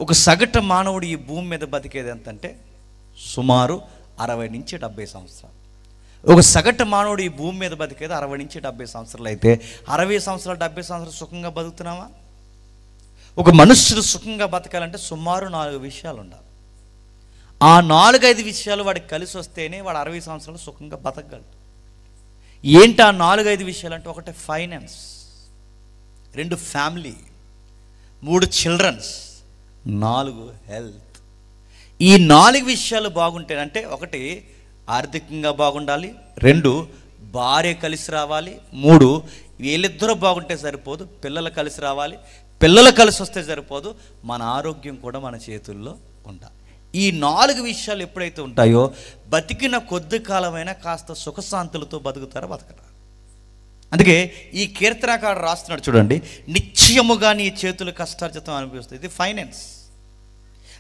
ఒక సగటు మానవుడు ఈ భూమి మీద బతికేది ఎంతంటే సుమారు 60 నుంచి 70 సంవత్సరాలు. ఒక సగటు మానవుడు ఈ భూమి మీద బతికేది 60 నుంచి 70 సంవత్సరాలు అయితే 60 సంవత్సరాలు 70 సంవత్సరాలు సుఖంగా బతుకుతున్నావా? ఒక మనుష్యుడు సుఖంగా బతకాలంటే సుమారు 4 విషయాలు ఉండాలి. ఆ 4-5 విషయాలు వాడికి కలిసి వస్తేనే వాడు 60 సంవత్సరాలు సుఖంగా బతకగలడు. ఏంటి ఆ 4-5 విషయాలు అంటే, 1 ఫైనాన్స్, 2 ఫ్యామిలీ, 3 చిల్డ్రన్స్, 4 హెల్త్. ఈ 4 విషయాలు బాగుంటేనంటే 1 ఆర్థికంగా బాగుండాలి, 2 భార్య కలిసి రావాలి, 3 వీళ్ళిద్దరూ బాగుంటే సరిపోదు, పిల్లలు కలిసి రావాలి, పిల్లలు కలిసి వస్తే సరిపోదు, మన ఆరోగ్యం కూడా మన చేతుల్లో ఉండాలి. ఈ 4 విషయాలు ఎప్పుడైతే ఉంటాయో బతికిన కొద్ది కాలమైనా కాస్త సుఖశాంతులతో బతకరా. అందుకే ఈ కీర్తనకారుడు రాస్తున్నాడు చూడండి, నిశ్చయముగా నీ చేతులు కష్టార్జితం అనిపిస్తుంది. ఇది ఫైనాన్స్.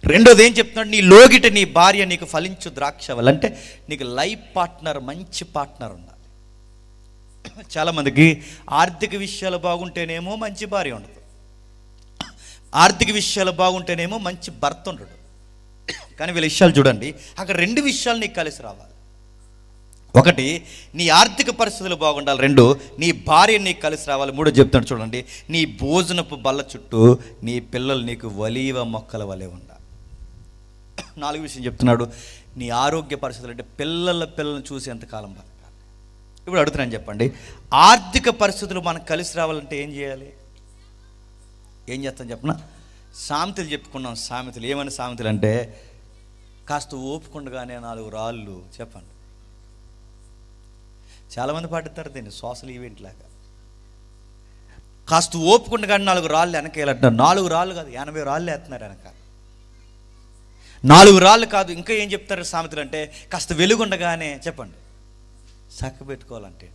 రెండోది ఏం చెప్తున్నాడు, నీ లోగిట నీ భార్య నీకు ఫలించు ద్రాక్షవల్లి, అంటే నీకు లైఫ్ పార్ట్నర్, మంచి పార్ట్నర్ ఉండాలి. చాలామందికి ఆర్థిక విషయాలు బాగుంటేనేమో మంచి భార్య ఉండదు, ఆర్థిక విషయాలు బాగుంటేనేమో మంచి భర్త ఉండడు. కానీ వీళ్ళ విషయాలు చూడండి, అక్కడ 2 విషయాలు నీకు కలిసి రావాలి. 1 నీ ఆర్థిక పరిస్థితులు బాగుండాలి, 2 నీ భార్య నీకు కలిసి రావాలి, 3 చెప్తున్నాడు చూడండి, నీ భోజనపు బల్ల చుట్టూ నీ పిల్లలు నీకు ఒలీవ మొక్కల వలె ఉండాలి. 4 విషయం చెప్తున్నాడు, నీ ఆరోగ్య పరిస్థితులు అంటే పిల్లలను చూసి ఎంతకాలం బతకాలి. ఇప్పుడు అడుగుతున్నాను చెప్పండి, ఆర్థిక పరిస్థితులు మనకు కలిసి రావాలంటే ఏం చేయాలి? ఏం చేస్తాను చెప్పనా? సామెతలు చెప్పుకున్నాం. సామెతలు ఏమని సామెతలు అంటే, కాస్త ఓపుకుండగానే 4 రాళ్ళు చెప్పండి. చాలామంది పాటిస్తారు దీన్ని సోషల్ ఈవెంట్ లాగా. కాస్త ఓపుకుండగానే 4 రాళ్ళు వెనకేయాలంటారు. 4 రాళ్ళు కాదు, 80 రాళ్ళు వేస్తున్నారు వెనక. 4 రాళ్ళు కాదు, ఇంకా ఏం చెప్తారు సామెతలు అంటే, కాస్త వెలుగుండగానే చెప్పండి చక్క పెట్టుకోవాలంటే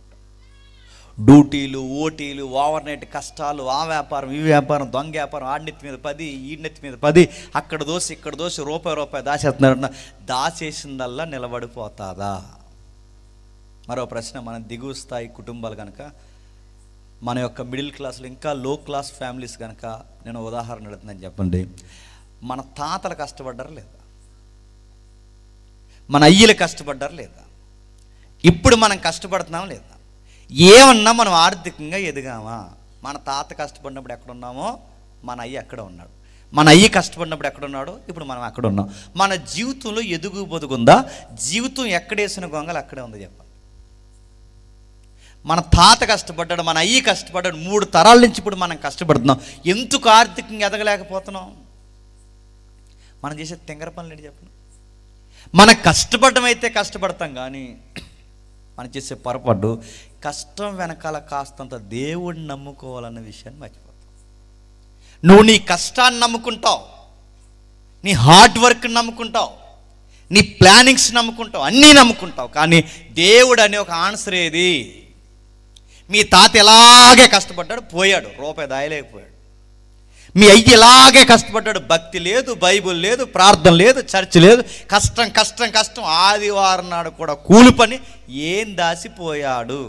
డ్యూటీలు, ఓటీలు, ఓవర్ నైట్ కష్టాలు, ఆ వ్యాపారం, ఈ వ్యాపారం, దొంగ వ్యాపారం, ఆడినెత్తి మీద 10, ఈడినెత్తి మీద 10, అక్కడ దోసి ఇక్కడ దోసి రూపాయి దాచేస్తున్నారన్న, దాచేసిందల్లా నిలబడిపోతాదా? మరో ప్రశ్న, మన దిగువ స్థాయి కుటుంబాలు కనుక, మన యొక్క మిడిల్ క్లాస్లో ఇంకా లో క్లాస్ ఫ్యామిలీస్ కనుక నేను ఉదాహరణ అడుగుతున్నాను చెప్పండి, మన తాతలు కష్టపడ్డారా లేదా? మన అయ్యలు కష్టపడ్డారా లేదా? ఇప్పుడు మనం కష్టపడుతున్నాం లేదా? ఏమన్నా మనం ఆర్థికంగా ఎదిగామా? మన తాత కష్టపడినప్పుడు ఎక్కడున్నామో మన అయ్య అక్కడ ఉన్నాడు, మన అయ్య కష్టపడినప్పుడు ఎక్కడున్నాడో ఇప్పుడు మనం అక్కడ ఉన్నాం. మన జీవితంలో ఎదుగు బొదుగుందా? జీవితం ఎక్కడేసిన గొంగలు అక్కడే ఉంది చెప్పండి. మన తాత కష్టపడ్డాడు, మన అయ్య కష్టపడ్డాడు, 3 తరాల నుంచి ఇప్పుడు మనం కష్టపడుతున్నాం. ఎందుకు ఆర్థికంగా ఎదగలేకపోతున్నాం? మనం చేసే తెంగర పనులు ఏంటి చెప్పండి. మనం కష్టపడడం అయితే కష్టపడతాం, కానీ మనం చేసే పొరపాటు కష్టం వెనకాల కాస్తంత దేవుడిని నమ్ముకోవాలన్న విషయాన్ని మర్చిపోతాం. నువ్వు నీ కష్టాన్ని నమ్ముకుంటావు, నీ హార్డ్ వర్క్ని నమ్ముకుంటావు, నీ ప్లానింగ్స్ నమ్ముకుంటావు, అన్నీ నమ్ముకుంటావు, కానీ దేవుడు అనే ఒక ఆన్సర్ ఏది? మీ తాత ఎలాగే కష్టపడ్డాడు, పోయాడు, రూపాయి దాయలేకపోయాడు. మీ అయ్య ఇలాగే కష్టపడ్డాడు, భక్తి లేదు, బైబుల్ లేదు, ప్రార్థన లేదు, చర్చ్ లేదు, కష్టం కష్టం కష్టం, ఆదివారం నాడు కూడా కూలి పని, ఏం దాసిపోయాడు.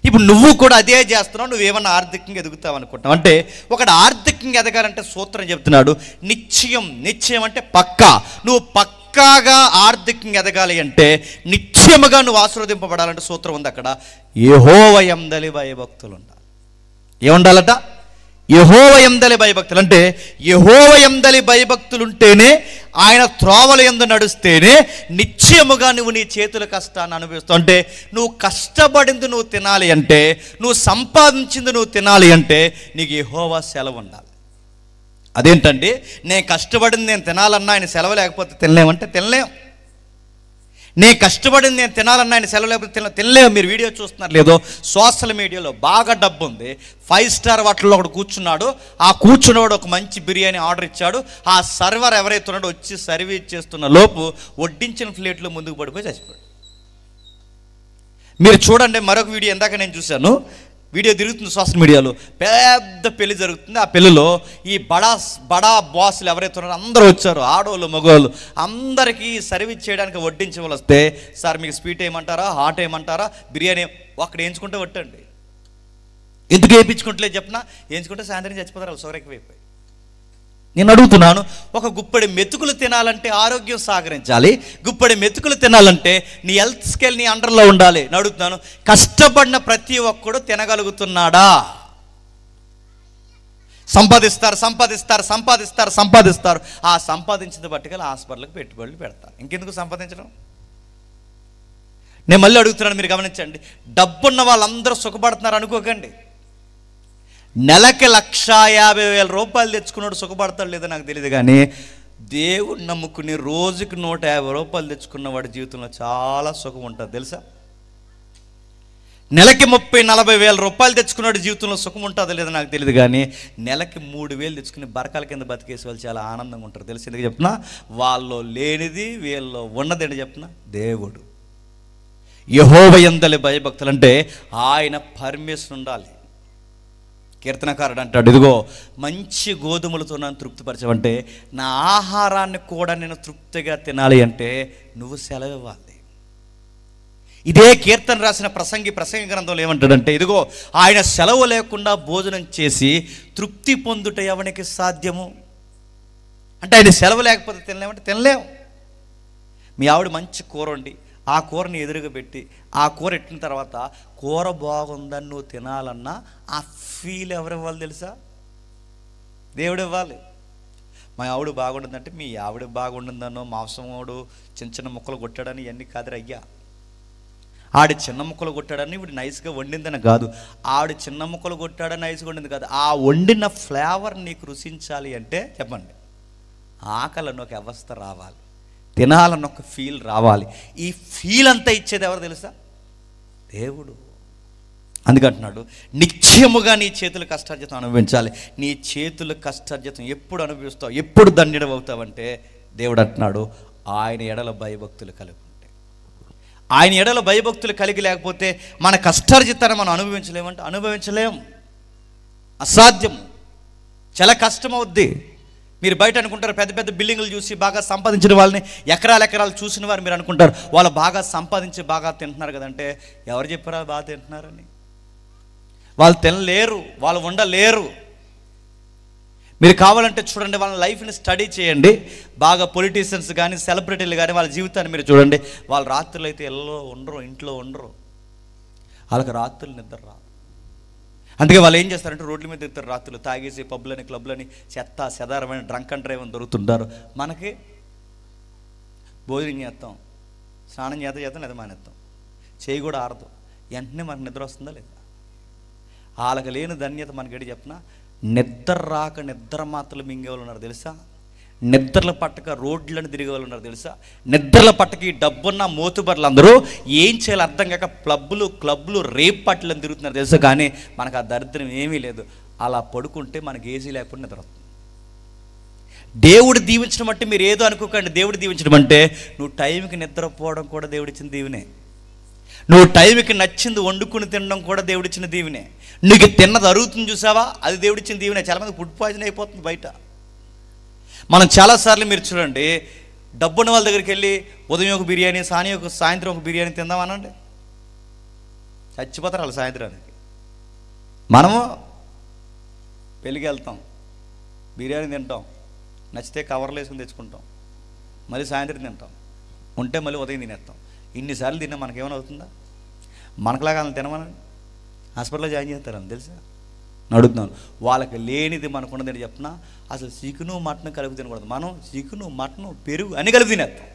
ఇప్పుడు నువ్వు కూడా అదే చేస్తున్నావు. నువ్వేమన్నా ఆర్థికంగా ఎదుగుతావు అనుకుంటున్నావు అంటే, ఒకటి ఆర్థికంగా ఎదగాలంటే సూత్రం చెప్తున్నాడు, నిశ్చయం అంటే పక్కా. నువ్వు పక్కాగా ఆర్థికంగా ఎదగాలి అంటే, నిశ్చయముగా నువ్వు ఆశీర్వదింపబడాలంటే సూత్రం ఉంది అక్కడ, యెహోవా యందలి భయభక్తులు ఉండాలి. ఏముండాలట? యెహోవా యందలి భయభక్తులు. అంటే యెహోవా యందలి భయభక్తులు ఉంటేనే, ఆయన త్రోవల యందు నడుస్తేనే నిశ్చయముగా నువ్వు నీ చేతుల కష్టాన్ని అనుభవిస్తావు. అంటే నువ్వు కష్టపడింది నువ్వు తినాలి అంటే, నువ్వు సంపాదించింది నువ్వు తినాలి అంటే నీకు యెహోవా సెలవు ఉండాలి. అదేంటండి, నేను కష్టపడింది నేను తినాలన్నా ఆయన సెలవు లేకపోతే తినలేమంటే తినలేం. నేను కష్టపడింది నేను తినాలన్నా ఆయన సెలవు లేకపోతే తినలేము. మీరు వీడియో చూస్తున్నారు లేదో, సోషల్ మీడియాలో బాగా డబ్బు ఉంది, 5 స్టార్ హోటల్లో ఒకడు కూర్చున్నాడు, ఆ కూర్చున్నవాడు ఒక మంచి బిర్యానీ ఆర్డర్ ఇచ్చాడు, ఆ సర్వర్ ఎవరైతే ఉన్నాడో వచ్చి సర్వీస్ చేస్తున్న లోపు వడ్డించిన ప్లేట్లో ముందుకు పడిపోయి చచ్చిపోయాడు. మీరు చూడండి మరొక వీడియో, ఇందాక నేను చూశాను, వీడియో తిరుగుతుంది సోషల్ మీడియాలో, పెద్ద పెళ్లి జరుగుతుంది. ఆ పెళ్లిలో ఈ బడా బాసులు ఎవరైతే ఉన్నారో అందరూ వచ్చారు, ఆడవాళ్ళు మగవాళ్ళు, అందరికీ సర్వీస్ చేయడానికి వడ్డించే వాళ్ళు వస్తే, సార్ మీకు స్వీట్ వేయమంటారా, హాట్ వేయమంటారా, బిర్యానీ అక్కడ వేయించుకుంటే వట్టండి. ఎందుకు వేయించుకుంటలేదు చెప్పినా, వేయించుకుంటే సాయంత్రం చచ్చిపోతారు, షుగర్ ఎక్కువైపోయి. నేను అడుగుతున్నాను, ఒక గుప్పెడి మెతుకులు తినాలంటే ఆరోగ్యం సహకరించాలి, గుప్పెడి మెతుకులు తినాలంటే నీ హెల్త్ స్కేల్ నీ అండర్లో ఉండాలి. నేను అడుగుతున్నాను, కష్టపడిన ప్రతి ఒక్కడు తినగలుగుతున్నాడా? సంపాదిస్తారు సంపాదిస్తారు సంపాదిస్తారు సంపాదిస్తారు ఆ సంపాదించిన బట్టిగా హాస్పిటల్కి పెట్టుబడులు పెడతారు. ఇంకెందుకు సంపాదించడం? నేను మళ్ళీ అడుగుతున్నాను, మీరు గమనించండి. డబ్బున్న వాళ్ళందరూ సుఖపడుతున్నారు అనుకోకండి. నెలకి 1,50,000 రూపాయలు తెచ్చుకున్నాడు సుఖపడతాడు లేదో నాకు తెలియదు, కానీ దేవుడు నమ్ముకుని రోజుకి 150 రూపాయలు తెచ్చుకున్నవాడి జీవితంలో చాలా సుఖం ఉంటుంది తెలుసా. నెలకి 30-40 వేల రూపాయలు తెచ్చుకున్నాడు జీవితంలో సుఖం ఉంటుందో లేదో నాకు తెలియదు, కానీ నెలకి 3,000 తెచ్చుకుని బరకాల కింద బతికేసే వాళ్ళు చాలా ఆనందంగా ఉంటారు తెలుసు. ఎందుకు చెప్పినా, వాళ్ళు లేనిది వీళ్ళు ఉన్నది ఏంటి చెప్పిన దేవుడు. యెహోవా యందలి భయభక్తులు అంటే ఆయన పర్మిషన్ ఉండాలి. కీర్తనకారుడు అంటాడు, ఇదిగో మంచి గోధుమలతో నన్ను తృప్తిపరచమంటే నా ఆహారాన్ని కూడా నేను తృప్తిగా తినాలి అంటే నువ్వు సెలవు ఇవ్వాలి. ఇదే కీర్తన రాసిన ప్రసంగి గ్రంథంలో ఏమంటాడంటే, ఇదిగో ఆయన సెలవు లేకుండా భోజనం చేసి తృప్తి పొందుట ఎవనికి సాధ్యము అంటే, ఆయన సెలవు లేకపోతే తినలేమంటే తినలేము. మీ ఆవిడ మంచి కూర వండి ఆ కూరని ఎదురుగా పెట్టి ఆ కూర ఎట్టిన తర్వాత కూర బాగుందని నువ్వు తినాలన్నా ఆ ఫీల్ ఎవరు ఇవ్వాలి తెలుసా? దేవుడు ఇవ్వాలి. మా ఆవిడ బాగుంటుందంటే మీ ఆవిడ బాగుంటుందనో మాంసమోడు చిన్న ముక్కలు కొట్టాడని ఇవన్నీ కాదు అయ్యా. ఆడి చిన్న ముక్కలు కొట్టాడని ఇప్పుడు నైస్గా వండిందని కాదు, ఆవిడ చిన్న ముక్కలు కొట్టాడని నైస్గా వండింది కాదు, ఆ వండిన ఫ్లేవర్ నీకు రుచించాలి అంటే చెప్పండి, ఆకలిని ఒక అవస్థ రావాలి, తినాలన్న ఒక ఫీల్ రావాలి. ఈ ఫీల్ అంతా ఇచ్చేది ఎవరు తెలుసా? దేవుడు. అందుకంటున్నాడు, నిత్యముగా నీ చేతుల కష్టార్జితం అనుభవించాలి. నీ చేతుల కష్టార్జితం ఎప్పుడు అనుభవిస్తావు, ఎప్పుడు ధన్యుడు అవుతావంటే దేవుడు అంటున్నాడు, ఆయన ఎడల భయభక్తులు కలిగి ఉంటే. ఆయన ఎడల భయభక్తులు కలిగి లేకపోతే మన కష్టార్జితాన్ని మనం అనుభవించలేమంటే అనుభవించలేం, అసాధ్యం, చాలా కష్టం అవుద్ది. మీరు బయట అనుకుంటారు, పెద్ద పెద్ద బిల్డింగులు చూసి బాగా సంపాదించిన వాళ్ళని ఎకరాలు చూసిన వారు మీరు అనుకుంటారు వాళ్ళు బాగా సంపాదించి బాగా తింటున్నారు కదంటే, ఎవరు చెప్పారా బాగా తింటున్నారని? వాళ్ళు తినలేరు, వాళ్ళు ఉండలేరు. మీరు కావాలంటే చూడండి, వాళ్ళ లైఫ్ని స్టడీ చేయండి. బాగా పొలిటీషియన్స్ కానీ సెలబ్రిటీలు కానీ వాళ్ళ జీవితాన్ని మీరు చూడండి. వాళ్ళ రాత్రులు అయితే ఇళ్ళలో ఉండరు, ఇంట్లో ఉండరు, వాళ్ళకి రాత్రులు నిద్ర రాదు. అందుకే వాళ్ళు ఏం చేస్తారంటే రోడ్ల మీద తిరుగుతారు రాత్రులు, తాగేసి పబ్లని క్లబ్లని చెత్త సెదారమైన డ్రంక్ అండ్ డ్రైవ్ అని దొరుకుతుంటారు. మనకి భోజనం చేస్తాం, స్నానం చేద్దాం లేదా మానేస్తాం, చేయి కూడా ఆరదు, వెంటనే మనకు నిద్ర వస్తుందా లేదా? వాళ్ళకి లేని ధన్యత మనకి చెప్పిన, నిద్ర రాక నిద్ర మాత్రలు మింగే వాళ్ళు ఉన్నారు తెలుసా, నిద్రల పట్టక రోడ్లను తిరిగే వాళ్ళు ఉన్నారు తెలుసా, నిద్రల పట్టకి డబ్బున్న మోతుబర్లు అందరూ ఏం చేయాలో అర్థం కాక క్లబ్లు రేప్ పట్లను తిరుగుతున్నారు తెలుసా. కానీ మనకు ఆ దరిద్రం ఏమీ లేదు. అలా పడుకుంటే మనకి ఏసీ లేకుండా నిద్ర వస్తుంది. దేవుడు దీవించడం అంటే మీరు ఏదో అనుకోకండి, దేవుడు దీవించడం అంటే నువ్వు టైంకి నిద్రపోవడం కూడా దేవుడిచ్చిన దీవెనే, నువ్వు టైంకి నచ్చింది వండుకుని తినడం కూడా దేవుడిచ్చిన దీవెనే, నీకు తిన్నది అరుగుతుంది చూసావా అది దేవుడిచ్చిన దీవెనే. చాలామంది ఫుడ్ పాయిజన్ అయిపోతుంది బయట. మనం చాలాసార్లు మీరు చూడండి, డబ్బున్న వాళ్ళ దగ్గరికి వెళ్ళి ఉదయం ఒక బిర్యానీ సాయంత్రం ఒక బిర్యానీ తిందామనండి, చచ్చిపోతారు వాళ్ళు సాయంత్రానికి. మనము పెళ్ళికి వెళ్తాం, బిర్యానీ తింటాం, నచ్చితే కవర్లు వేసుకుని తెచ్చుకుంటాం, మళ్ళీ సాయంత్రం తింటాం, ఉంటే మళ్ళీ ఉదయం తినేస్తాం. ఇన్నిసార్లు తిన్నా మనకేమైనా అవుతుందా? మనకులాగా వాళ్ళని తినమని హాస్పిటల్లో జాయిన్ చేస్తారని తెలుసా. అడుగుతున్నాను, వాళ్ళకి లేనిది మనకున్నది అని చెప్పినా అసలు చికెను మటన్ కలిపి తినకూడదు. మనం చికెను మటను పెరుగు అన్ని కలిపి తినేస్తాం.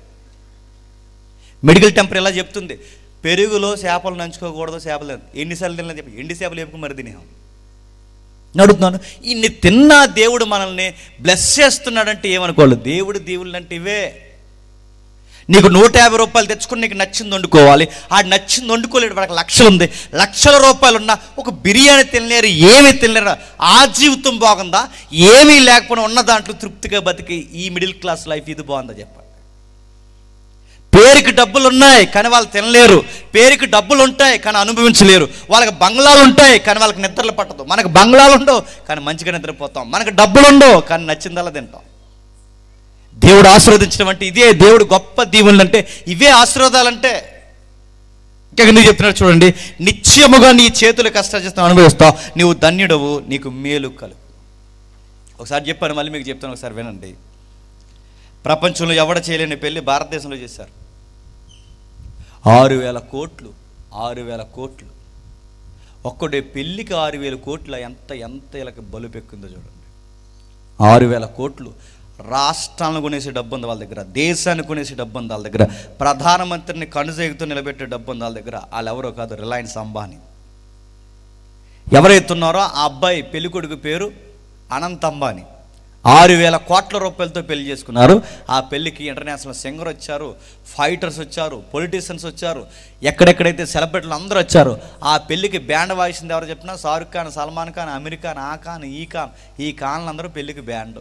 మెడికల్ టెంపర్ ఎలా చెప్తుంది, పెరుగులో చేపలు నంచుకోకూడదు, చేపలు ఎన్నిసార్లు తినలేని చెప్పి ఎండి చేపలు వేపుకు మరి తినేం. అడుగుతున్నాను, ఇన్ని తిన్నా దేవుడు మనల్ని బ్లెస్ చేస్తున్నాడంటే ఏమనుకోవాలి, దేవుడు దీవులు అంటే ఇవే. నీకు 150 రూపాయలు తెచ్చుకుని నీకు నచ్చింది వండుకోవాలి, ఆ నచ్చింది వండుకోలేడు, వాళ్ళకి లక్షలు ఉంది, లక్షల రూపాయలు ఉన్నా ఒక బిర్యానీ తినలేరు, ఏమీ తినలేరు. ఆ జీవితం బాగుందా? ఏమీ లేకపోయినా ఉన్న దాంట్లో తృప్తిగా బతికి ఈ మిడిల్ క్లాస్ లైఫ్ ఇది బాగుందా చెప్పండి. పేరుకి డబ్బులు ఉన్నాయి కానీ వాళ్ళు తినలేరు, పేరుకి డబ్బులు ఉంటాయి కానీ అనుభవించలేరు, వాళ్ళకి బంగ్లాలు ఉంటాయి కానీ వాళ్ళకి నిద్రలు పట్టదు. మనకు బంగ్లాలు ఉండవు కానీ మంచిగా నిద్రపోతాం, మనకు డబ్బులు ఉండవు కానీ నచ్చిందల్లా తింటాం. దేవుడు ఆశీర్వదించడం అంటే ఇదే, దేవుడు గొప్ప దీవెనలు అంటే ఇవే ఆశీర్వాదాలంటే. ఇంకా ఎందుకు చెప్తున్నాడు చూడండి, నిత్యముగా నీ చేతుల కష్టార్జితం అనుభవిస్తావు, నీవు ధన్యుడవు, నీకు మేలు కలుగు. ఒకసారి చెప్పాను, మళ్ళీ మీకు చెప్తాను, ఒకసారి వినండి. ప్రపంచంలో ఎవడ చేయలేని పెళ్ళి భారతదేశంలో చేశారు. 6,000 కోట్లు, 6,000 కోట్లు. ఒక్కడే పెళ్ళికి 6,000 కోట్ల ఎంత ఎంత ఇలాగ బలుపెక్కిందో చూడండి. 6,000 కోట్లు. రాష్ట్రాలను కొనేసే డబ్బు ఉంది వాళ్ళ దగ్గర, దేశాన్ని కొనేసే డబ్బు ఉంది వాళ్ళ దగ్గర, ప్రధానమంత్రిని కనుజేగుతూ నిలబెట్టే డబ్బు ఉంది వాళ్ళ దగ్గర. వాళ్ళు ఎవరో కాదు, రిలయన్స్ అంబానీ. ఎవరైతున్నారో ఆ అబ్బాయి పెళ్ళికొడుకు పేరు అనంత్ అంబానీ. 6,000 కోట్ల రూపాయలతో పెళ్లి చేసుకున్నారు. ఆ పెళ్లికి ఇంటర్నేషనల్ సింగర్ వచ్చారు, ఫైటర్స్ వచ్చారు, పొలిటీషియన్స్ వచ్చారు, ఎక్కడెక్కడైతే సెలబ్రిటీలు అందరూ వచ్చారు. ఆ పెళ్లికి బ్యాండ్ వాయిసింది ఎవరు చెప్పినా షారుఖ్ ఖాన్, సల్మాన్ ఖాన్, అమీర్ ఖాన్, ఆ ఖాన్, ఈ ఖాన్లు అందరూ పెళ్లికి బ్యాండ్.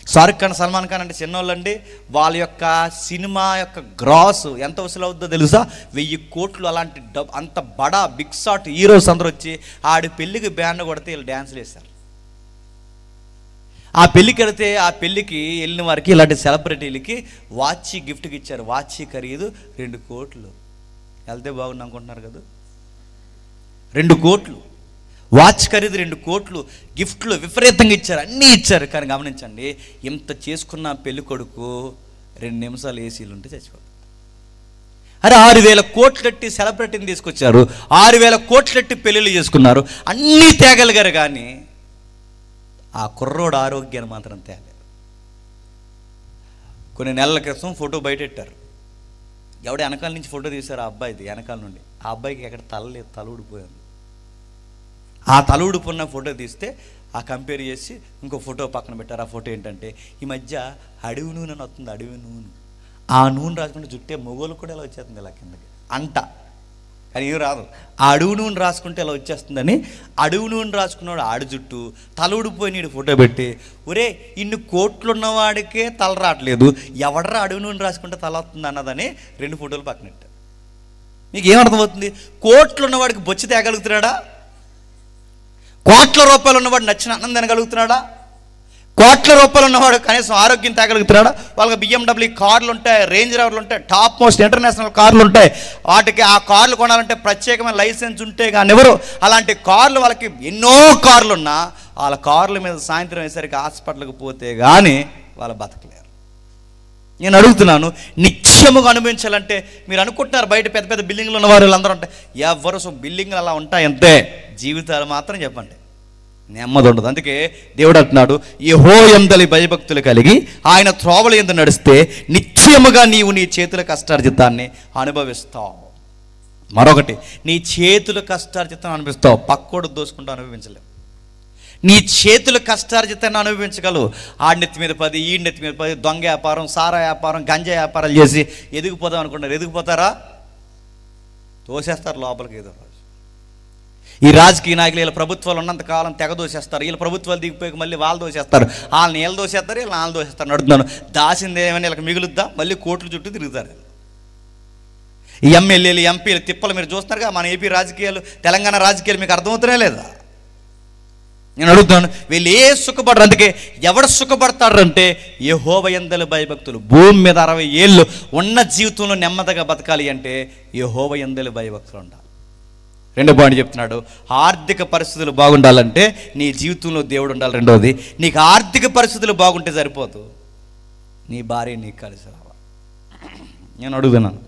షారుఖ్ ఖాన్, సల్మాన్ ఖాన్ అంటే చిన్నోళ్ళండి. వాళ్ళ యొక్క సినిమా యొక్క గ్రాస్ ఎంత వసూలు అవుతుందో తెలుసా? 1,000 కోట్లు. అలాంటి అంత బడా బిగ్ షాట్ హీరోస్ అందరూ వచ్చి ఆడి పెళ్ళికి బ్యాండ్ కొడితే వీళ్ళు డ్యాన్సులు వేశారు. ఆ పెళ్ళికి వెళితే ఆ పెళ్ళికి వెళ్ళిన వారికి ఇలాంటి సెలబ్రిటీలకి వాచ్ గిఫ్ట్కి ఇచ్చారు. వాచ్ ఖరీదు 2 కోట్లు. వెళ్తే బాగుంది అనుకుంటున్నారు కదా, 2 కోట్లు వాచ్ ఖరీదు, 2 కోట్లు. గిఫ్ట్లు విపరీతంగా ఇచ్చారు, అన్నీ ఇచ్చారు. కానీ గమనించండి, ఇంత చేసుకున్న పెళ్లి కొడుకు 2 నిమిషాలు ఏసీలు ఉంటే చచ్చిపోతాడు. అరే 6,000 కోట్లెట్టి సెలబ్రిటీని తీసుకొచ్చారు, 6,000 కోట్లెట్టి పెళ్ళిళ్ళు చేసుకున్నారు, అన్నీ తేగలిగారు. కానీ ఆ కుర్రోడు ఆరోగ్యాన్ని మాత్రం తేలేదు. కొన్ని నెలల క్రితం ఫోటో బయటెట్టారు. ఎవడ వెనకాల నుంచి ఫోటో తీశారు ఆ అబ్బాయిది, వెనకాల నుండి. ఆ అబ్బాయికి ఎక్కడ తల లేదు, తల ఊడిపోయింది. ఆ తల ఊడిపోయిన ఫోటో తీస్తే ఆ కంపేర్ చేసి ఇంకో ఫోటో పక్కన పెట్టారు. ఆ ఫోటో ఏంటంటే ఈ మధ్య అడవి నూనె అని వస్తుంది, అడవి నూనె. ఆ నూనె రాసుకుంటే జుట్టే మొగోలు కూడా ఇలా వచ్చేస్తుంది ఇలా కిందకి అంట. కానీ ఏం రాదు, ఆ అడవి నూనె రాసుకుంటే ఇలా వచ్చేస్తుందని అడవి నూనె రాసుకున్నాడు ఆడి జుట్టు, తల ఊడిపోయి నీడు ఫోటో పెట్టి, ఒరే ఇన్ని కోట్లు ఉన్నవాడికే తల రావట్లేదు, ఎవడరా అడవి నూనె రాసుకుంటే తల వస్తుంది అన్నదని 2 ఫోటోలు పక్కనట్టు. మీకు ఏమర్థమవుతుంది? కోట్లు ఉన్నవాడికి బొచ్చి తేగలుగుతున్నాడా? కోట్ల రూపాయలు ఉన్నవాడు నచ్చిన అన్నం తినగలుగుతున్నాడా? కోట్ల రూపాయలు ఉన్నవాడు కనీసం ఆరోగ్యం తేగలుగుతున్నాడా? వాళ్ళకి BMW కార్లు ఉంటాయి, రేంజ్ రోవర్లు ఉంటాయి, టాప్ మోస్ట్ ఇంటర్నేషనల్ కార్లు ఉంటాయి. వాటికి ఆ కార్లు కొనాలంటే ప్రత్యేకమైన లైసెన్స్ ఉంటే కానీ ఎవరు. అలాంటి కార్లు వాళ్ళకి ఎన్నో కార్లు ఉన్నా వాళ్ళ కార్ల మీద సాయంత్రం అయ్యేసరికి హాస్పిటల్కి పోతే కానీ వాళ్ళు బతకలేరు. నేను అడుగుతున్నాను, నిత్యముగా అనుభవించాలంటే మీరు అనుకుంటున్నారు బయట పెద్ద పెద్ద బిల్డింగ్లు ఉన్నవారు వీళ్ళందరూ ఉంటాయి. ఎవరు బిల్డింగ్లు అలా ఉంటాయి అంతే, జీవితాలు మాత్రం చెప్పండి నెమ్మది ఉండదు. అందుకే దేవుడు అంటున్నాడు, యెహోవాయందలి భయభక్తులు కలిగి ఆయన త్రోవల యందు నడిస్తే నిత్యముగా నీవు నీ చేతుల కష్టార్జితాన్ని అనుభవిస్తావు. మరొకటి, నీ చేతుల కష్టార్జితాన్ని అనుభవిస్తావు, పక్కోడు దోసుకుంటూ అనుభవించలేవు. నీ చేతుల కష్టార్జితాన్ని అనుభవించగలవు. ఆడి నెత్తి మీద 10, ఈ నెత్తి మీద 10, దొంగ వ్యాపారం, సారా వ్యాపారం, గంజా వ్యాపారాలు చేసి ఎదిగిపోదాం అనుకుంటారు. ఎదిగిపోతారా? తోసేస్తారు లోపలికి ఏదో రోజు. ఈ రాజకీయ నాయకులు వీళ్ళ ప్రభుత్వాలు ఉన్నంతకాలం తెగ దోసేస్తారు. వీళ్ళ ప్రభుత్వాలు దిగిపోయి మళ్ళీ వాళ్ళు దోసేస్తారు, వాళ్ళని వీళ్ళు దోసేస్తారు, వీళ్ళని వాళ్ళు దోసేస్తారు. నడుతున్నాను దాసింది ఏమైనా వీళ్ళకి మిగులుద్దా? మళ్ళీ కోట్ల చుట్టూ తిరుగుతారు. ఈ ఎమ్మెల్యేలు, ఎంపీలు తిప్పలు మీరు చూస్తున్నారుగా. మన ఏపీ రాజకీయాలు, తెలంగాణ రాజకీయాలు మీకు అర్థమవుతున్నాయి లేదా? నేను అడుగుతున్నాను, వీళ్ళు ఏ సుఖపడరు. అందుకే ఎవడు సుఖపడతాడంటే యెహోవాయందలి భయభక్తులు. భూమి మీద 60 ఏళ్ళు ఉన్న జీవితంలో నెమ్మదిగా బతకాలి అంటే యెహోవాయందలి భయభక్తులు ఉండాలి. 2వ పాయింట్ చెప్తున్నాడు, ఆర్థిక పరిస్థితులు బాగుండాలంటే నీ జీవితంలో దేవుడు ఉండాలి. 2వది, నీకు ఆర్థిక పరిస్థితులు బాగుంటే సరిపోదు, నీ భార్య నీకు కలిసి రావాలి. నేను అడుగుతున్నాను,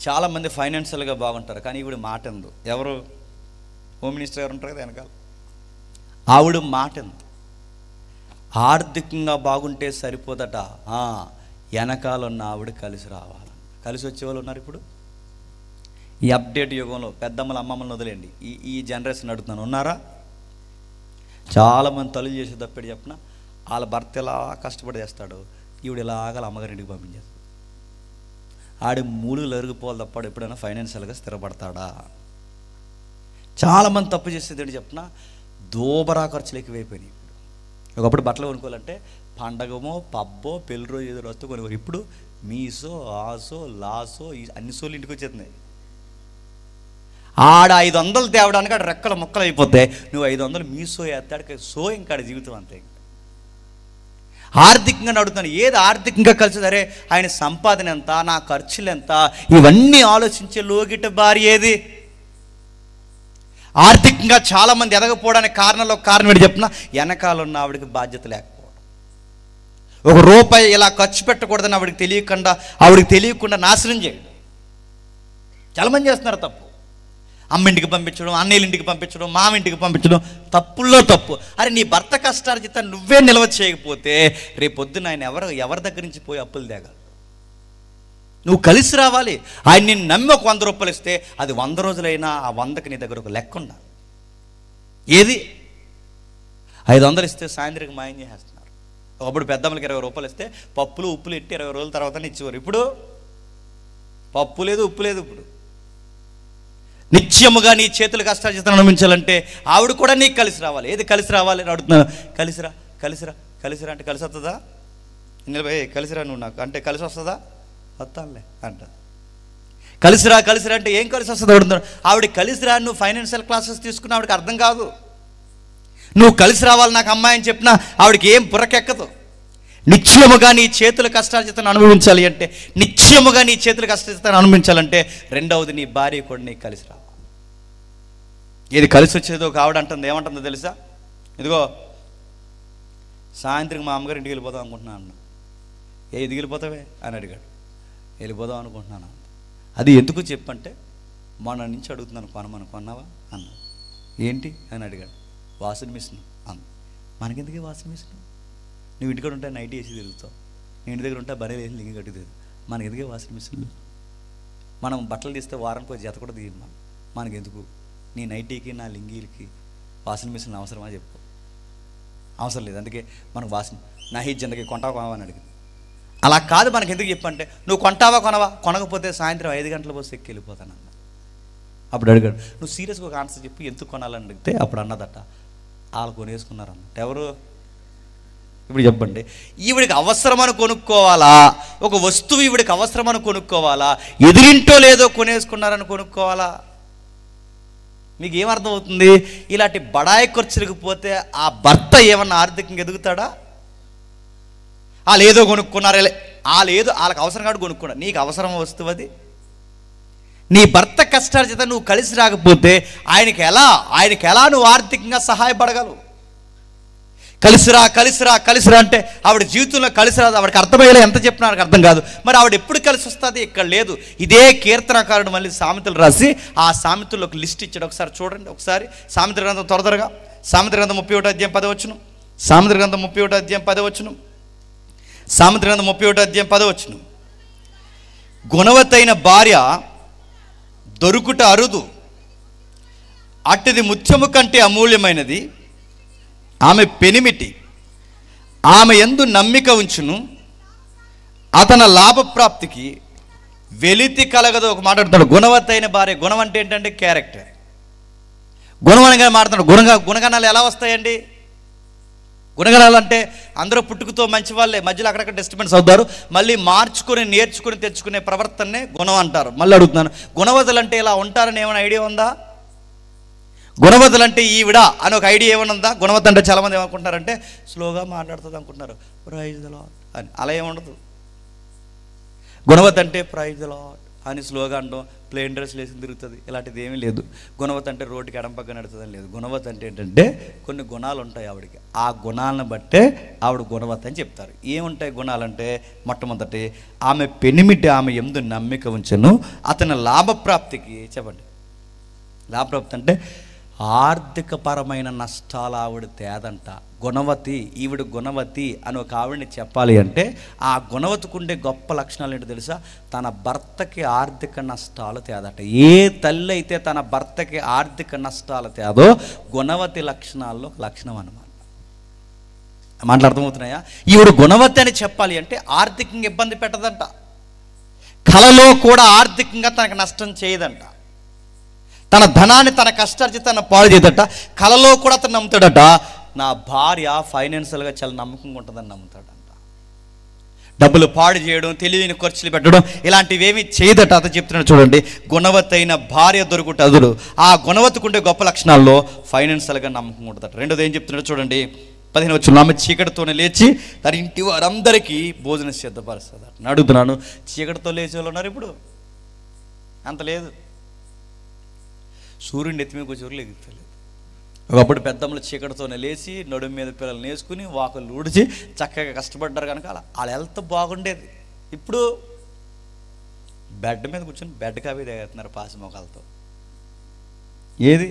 చాలామంది ఫైనాన్షియల్గా బాగుంటారు కానీ ఈవిడ మాట ఎందు. ఎవరు? హోమ్ మినిస్టర్ గారు ఉంటారు కదా వెనకాల, ఆవిడ మాట ఎందు. ఆర్థికంగా బాగుంటే సరిపోదట, వెనకాల ఉన్న ఆవిడ కలిసి రావాలి. కలిసి వచ్చేవాళ్ళు ఉన్నారు ఇప్పుడు ఈ అప్డేట్ యుగంలో. పెద్దమ్మలు, అమ్మమ్మలను వదిలేండి, ఈ జనరేషన్ అడుగుతున్నాను, ఉన్నారా? చాలామంది తల్లులు చేసే తప్పేడు చెప్పిన, వాళ్ళ భర్త ఎలా కష్టపడి చేస్తాడు, ఈవిడ ఇలాగ అమ్మగారింటికి పంపించేస్తాడు. ఆడి మూలుగులు ఎరిగిపోవాలి తప్పాడు ఎప్పుడైనా ఫైనాన్షియల్గా స్థిరపడతాడా? చాలామంది తప్పు చేసేది ఏంటి చెప్పిన, దోబరా ఖర్చులు ఎక్కువైపోయినాయి. ఒకప్పుడు బట్టలు కొనుక్కోవాలంటే పండగమో, పబ్బో, పెళ్లి రోజు ఏదో వస్తూ కొనుక్కోరు. ఇప్పుడు మీసో, ఆసో, లాసో అన్ని సోళ్ళు ఇంటికి వచ్చేస్తున్నాయి. ఆడ 500 తేవడానికి ఆడ రెక్కల ముక్కలు అయిపోతాయి. నువ్వు 500 మీసో వేస్తాడు, సో ఇంకా జీవితం అంతే. ఆర్థికంగా నడుతున్నాను, ఏది ఆర్థికంగా కలిసి సరే ఆయన సంపాదన ఎంత, నా ఖర్చులు ఎంత, ఇవన్నీ ఆలోచించే లోగిట భార్య ఏది? ఆర్థికంగా చాలామంది ఎదగపోవడానికి కారణం ఏంటి చెప్తున్నా, వెనకాల ఉన్న ఆవిడకి బాధ్యత లేకపోవడం. ఒక రూపాయి ఇలా ఖర్చు పెట్టకూడదని ఆవిడకి తెలియకుండా నాశనం చేయడం. చాలామంది చేస్తున్నారు తప్పు. అమ్మింటికి పంపించడం, అన్నయ్యల ఇంటికి పంపించడం, మామింటికి పంపించడం తప్పుల్లో తప్పు. అరే నీ భర్త కష్టార్జిత నువ్వే నిల్వ చేయకపోతే రేపొద్దున ఆయన ఎవరి దగ్గర నుంచి పోయి అప్పులు తేగాలి? నువ్వు కలిసి రావాలి. ఆయన నిన్ను నమ్మి ఒక 100 రూపాయలు ఇస్తే అది 100 రోజులైనా ఆ 100కి నీ దగ్గర ఒక లెక్క ఉండాలి. ఏది 500 ఇస్తే సాయంత్రం మాయం చేసేస్తున్నారు. ఒకప్పుడు పెద్దమ్మలకి 20 రూపాయలు ఇస్తే పప్పులు ఉప్పులు ఎట్టి 20 రోజుల తర్వాత ఇచ్చేవారు. ఇప్పుడు పప్పు లేదు, ఉప్పు లేదు. ఇప్పుడు నిత్యముగా నీ చేతులు కష్టార్జితం అనుభవించాలంటే ఆవిడ కూడా నీకు కలిసి రావాలి. ఏది కలిసి రావాలి అని అడుగుతున్నాను. కలిసిరా కలిసిరా కలిసిరా అంటే కలిసి వస్తుందా? కలిసిరా నువ్వు నాకు అంటే కలిసి వస్తుందా? వస్తానులే అంట. కలిసిరా అంటే ఏం కలిసి వస్తుంది అడుగుతున్నాడు. ఆవిడ కలిసిరా నువ్వు ఫైనాన్షియల్ క్లాసెస్ తీసుకున్న ఆవిడకి అర్థం కాదు. నువ్వు కలిసి రావాలి నాకు అమ్మాయి అని చెప్పినా ఆవిడకి ఏం బుర్రకెక్కదు. నిత్యముగా నీ చేతుల కష్టార్జితాన్ని అనుభవించాలి అంటే, నిత్యముగా నీ చేతుల కష్టార్జితాన్ని అనుభవించాలంటే రెండవది నీ భార్య కూడా నీకు కలిసి రావాలి. ఏది కలిసి వచ్చేదో ఒక ఆవిడ అంటుంది, ఏమంటుందో తెలుసా? ఇదిగో సాయంత్రం మా అమ్మగారి ఇంటికి వెళ్ళిపోదాం అనుకుంటున్నాను అన్న. ఏది వెళ్ళిపోతావే అని అడిగాడు. వెళ్ళిపోదాం అనుకుంటున్నాను. అది ఎందుకు చెప్పంటే మొన్న నుంచి అడుగుతున్నాను, కొన్నావా అన్న. ఏంటి అని అడిగాడు. వాషింగ్ మిషన్ అన్న. మనకెందుకే వాషింగ్ మిషన్? నువ్వు ఇంటికాడ ఉంటే నైట్ వేసి తిరుగుతావు, నీ ఇంటి దగ్గర ఉంటే బరేలు వేసి లింగి కట్టి తిరుగు. మనకెందుకే వాషింగ్ మిషన్లు? మనం బట్టలు తీస్తే వారానికి ఒక జత కూడా తీయమ్మా. మనకెందుకు? నీ నైటీకి నా లింగీలకి వాషింగ్ మిషన్ అవసరమా చెప్పు? అవసరం లేదు. అందుకే మనకు నా హీ జిందకి కొంటావా అని అడిగింది. అలా కాదు, మనకి ఎందుకు చెప్పంటే నువ్వు కొంటావా కొనవా, కొనకపోతే సాయంత్రం 5 గంటల బస్సు ఎక్కి వెళ్ళిపోతానన్న. అప్పుడు అడిగాడు, నువ్వు సీరియస్గా ఒక ఆన్సర్ చెప్పి ఎందుకు కొనాలని అడిగితే అప్పుడు అన్నదట, వాళ్ళు కొనేసుకున్నారన్న. ఎవరు? ఇప్పుడు చెప్పండి. ఈవిడికి అవసరమని కొనుక్కోవాలా, ఒక వస్తువు ఈవిడికి అవసరమని కొనుక్కోవాలా, ఎదురింటో లేదో కొనేసుకున్నారని కొనుక్కోవాలా? మీకు ఏమర్థం అవుతుంది? ఇలాంటి బడాయి ఖర్చులకు పోతే ఆ భర్త ఏమన్నా ఆర్థికంగా ఎదుగుతాడా? వాళ్ళు ఏదో కొనుక్కున్నారే, వాళ్ళకి అవసరం కాదు కొనుక్కున్నారు. నీకు అవసరం వస్తువు అది. నీ భర్త కష్టార్జిత నువ్వు కలిసి రాకపోతే ఆయనకి ఎలా నువ్వు ఆర్థికంగా సహాయపడగలవు? కలిసిరా అంటే ఆవిడ జీవితంలో కలిసి రాదు. ఆవిడకి అర్థమయ్యేలా ఎంత చెప్పినా ఆవిడకి అర్థం కాదు. మరి ఆవిడ ఎప్పుడు కలిసి వస్తుంది? ఇక్కడ లేదు. ఇదే కీర్తనకారుడు మళ్ళీ సామెతలు రాసి ఆ సామెతల్లో ఒక లిస్ట్ ఇచ్చాడు. ఒకసారి చూడండి. ఒకసారి సామెతల గ్రంథం త్వరగా సామెతల గ్రంథం 31వ అధ్యాయం 10వ వచనం. సామెతల గ్రంథం 31వ అధ్యాయం 10వ వచనం. సామెతల గ్రంథం 31వ అధ్యాయం 10వ వచనం. గుణవతైన భార్య దొరుకుట అరుదు, అట్టిది ముత్యము కంటే అమూల్యమైనది. ఆమె పెనిమిటి, ఆమె యందు నమ్మిక ఉంచును, అతని లాభప్రాప్తికి వెలితి కలగదు. ఒక మాట్లాడుతాడు, గుణవత్తైన భార్య. గుణం అంటే ఏంటంటే క్యారెక్టర్. గుణమనగా మాట్లాడుతున్నాడు. గుణగణాలు ఎలా వస్తాయండి? గుణగణాలు అంటే అందరూ పుట్టుకతో మంచి వాళ్ళే, మధ్యలో అక్కడక్కడ డిస్టర్బెన్స్ అవుతారు. మళ్ళీ నేర్చుకుని తెచ్చుకునే ప్రవర్తననే గుణం అంటారు. మళ్ళీ అడుగుతున్నాను, గుణవతులు అంటే ఇలా ఉంటారని ఏమైనా ఐడియా ఉందా? గుణవతులు అంటే ఈవిడ అని ఒక ఐడియా ఏమైనా ఉందా? గుణవత అంటే చాలామంది ఏమనుకుంటారంటే స్లోగా మాట్లాడుతుంది అనుకుంటున్నారు, ప్రైజ్ ద లార్డ్ అని. అలా ఏముండదు. గుణవత అంటే ప్రైజ్ ద లార్డ్ అని స్లోగా అంటాం, ప్లేన్ డ్రెస్ వేసి తిరుగుతుంది, ఇలాంటిది ఏమీ లేదు. గుణవత అంటే రోడ్డుకి ఎడంపక్క నడుతుందని లేదు. గుణవత అంటే ఏంటంటే కొన్ని గుణాలు ఉంటాయి ఆవిడకి, ఆ గుణాలను బట్టే ఆవిడ గుణవత అని చెప్తారు. ఏముంటాయి గుణాలంటే, మొట్టమొదటి ఆమె పెనిమిటి, ఆమె యందు నమ్మిక ఉంచెను, అతని లాభప్రాప్తికి. చెప్పండి, లాభప్రాప్తి అంటే ఆర్థికపరమైన నష్టాలు ఆవిడ తేదంట. ఈవిడ గుణవతి అని ఒక ఆవిడని చెప్పాలి అంటే ఆ గుణవతికుండే గొప్ప లక్షణాలు ఏంటో తెలుసా? తన భర్తకి ఆర్థిక నష్టాలు తేదట. ఏ తల్లి అయితే తన భర్తకి ఆర్థిక నష్టాలు తేదో గుణవతి లక్షణాల్లో లక్షణం అన్నమాట. మాటలు అర్థమవుతున్నాయా? ఈవిడ గుణవతి అని చెప్పాలి అంటే ఆర్థికంగా ఇబ్బంది పెట్టదంట, కలలో కూడా ఆర్థికంగా తనకు నష్టం చేయదంట, తన ధనాన్ని తన కష్టార్జితాన్ని పాడు చేయదట, కలలో కూడా అతను నమ్ముతాడట, నా భార్య ఫైనాన్షియల్గా చాలా నమ్మకంగా ఉంటుందని నమ్ముతాడంట. డబ్బులు పాడు చేయడం, తెలియని ఖర్చులు పెట్టడం ఇలాంటివి ఏమీ చేయదట. అతను చెప్తున్నాడు చూడండి, గుణవత్తైన భార్య దొరుకుట అదుడు. ఆ గుణవత్తుకుండే గొప్ప లక్షణాల్లో ఫైనాన్షియల్గా నమ్మకంగా ఉంటుందట. రెండోది ఏం చెప్తున్నాడు చూడండి, 15వ వచనం. ఆమె చీకటితోనే లేచి తన ఇంటి వారందరికీ భోజనం సిద్ధపరుస్తుంది. అడుగుతున్నాను, చీకటితో లేచే వాళ్ళు ఉన్నారు ఇప్పుడు? అంత లేదు. సూర్యుని ఎత్తి మీద కూర్చోరు ఎగుతలేదు. ఒకప్పుడు పెద్దమ్మలు చీకటితోనే లేచి నడుము మీద పిల్లలు నేసుకుని వాకలు ఊడిచి చక్కగా కష్టపడ్డారు కనుక వాళ్ళ హెల్త్ బాగుండేది. ఇప్పుడు బెడ్ మీద కూర్చొని బెడ్ కాపీ తాగుతున్నారు పాసిమోకాలతో. ఏది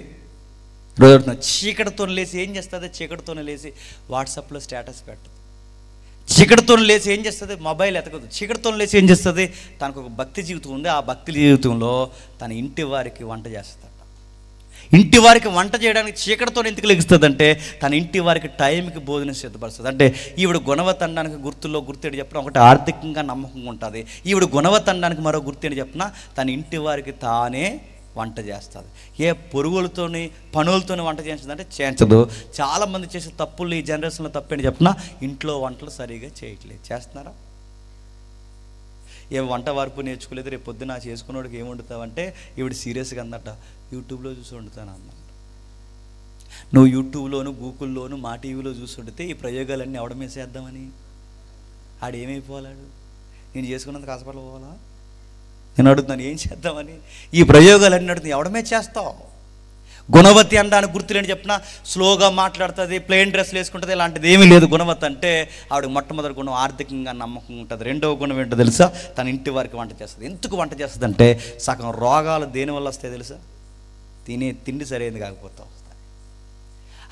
రోజు చీకటితో లేచి ఏం చేస్తుంది? చీకటితోనే లేచి వాట్సాప్లో స్టేటస్ పెట్టదు. చీకటితో లేచి ఏం చేస్తుంది? మొబైల్ ఎతకదు. చీకటితో లేచి ఏం చేస్తుంది? తనకు ఒక భక్తి జీవితం ఉంది. ఆ భక్తి జీవితంలో తన ఇంటి వారికి వంట చేస్తుందట. ఇంటి వారికి వంట చేయడానికి చీకటితో ఎందుకు లెగుస్తుందంటే తన ఇంటి వారికి టైంకి భోజనం సిద్ధపరుస్తుంది. అంటే ఈవిడ గుణవతి అనడానికి గుర్తేడు చెప్పిన ఒకటి ఆర్థికంగా నమ్మకంగా ఉంటుంది. ఈవిడ గుణవతి అనడానికి మరో గుర్తేడు చెప్పిన తన ఇంటి వారికి తానే వంట చేస్తుంది. ఏ పొరుగులతోని పనులతోని వంట చేస్తుందంటే చేయించదు. చాలామంది చేసే తప్పులు ఈ జనరేషన్లో తప్పని చెప్పినా ఇంట్లో వంటలు సరిగా చేయట్లేదు. చేస్తున్నారా? ఏ వంట వార్పు నేర్చుకోలేదు, రేపు పొద్దున చేసుకున్నోడికి ఏం వండుతావంటే ఈవిడ సీరియస్గా అందట యూట్యూబ్లో చూసి వండుతాను అన్నమాట. నువ్వు యూట్యూబ్లోను గూగుల్లోను మా టీవీలో చూసి వండితే ఈ ప్రయోగాలన్నీ ఎవడమే చేద్దామని ఆడేమైపోవాలాడు? నేను చేసుకున్నందుకు హాస్పిటల్ పోవాలా? నేను అడుగుతున్నాను ఏం చేద్దామని? ఈ ప్రయోగాలన్నీ అడుగుతుంది ఎవడమే చేస్తావు. గుణవతి అనడానికి గుర్తులేని చెప్పిన స్లోగా మాట్లాడుతుంది, ప్లెయిన్ డ్రెస్లు వేసుకుంటుంది, ఇలాంటిది ఏమీ లేదు. గుణవతి అంటే ఆవిడ మొట్టమొదటి గుణం ఆర్థికంగా నమ్మకం ఉంటుంది. రెండవ గుణం ఏంటో తెలుసా? తన ఇంటి వారికి వంట చేస్తుంది. ఎందుకు వంట చేస్తుంది అంటే సగం రోగాలు దేనివల్ల వస్తాయి తెలుసా? తినే తిండి సరైనది కాకపోతే వస్తాయి.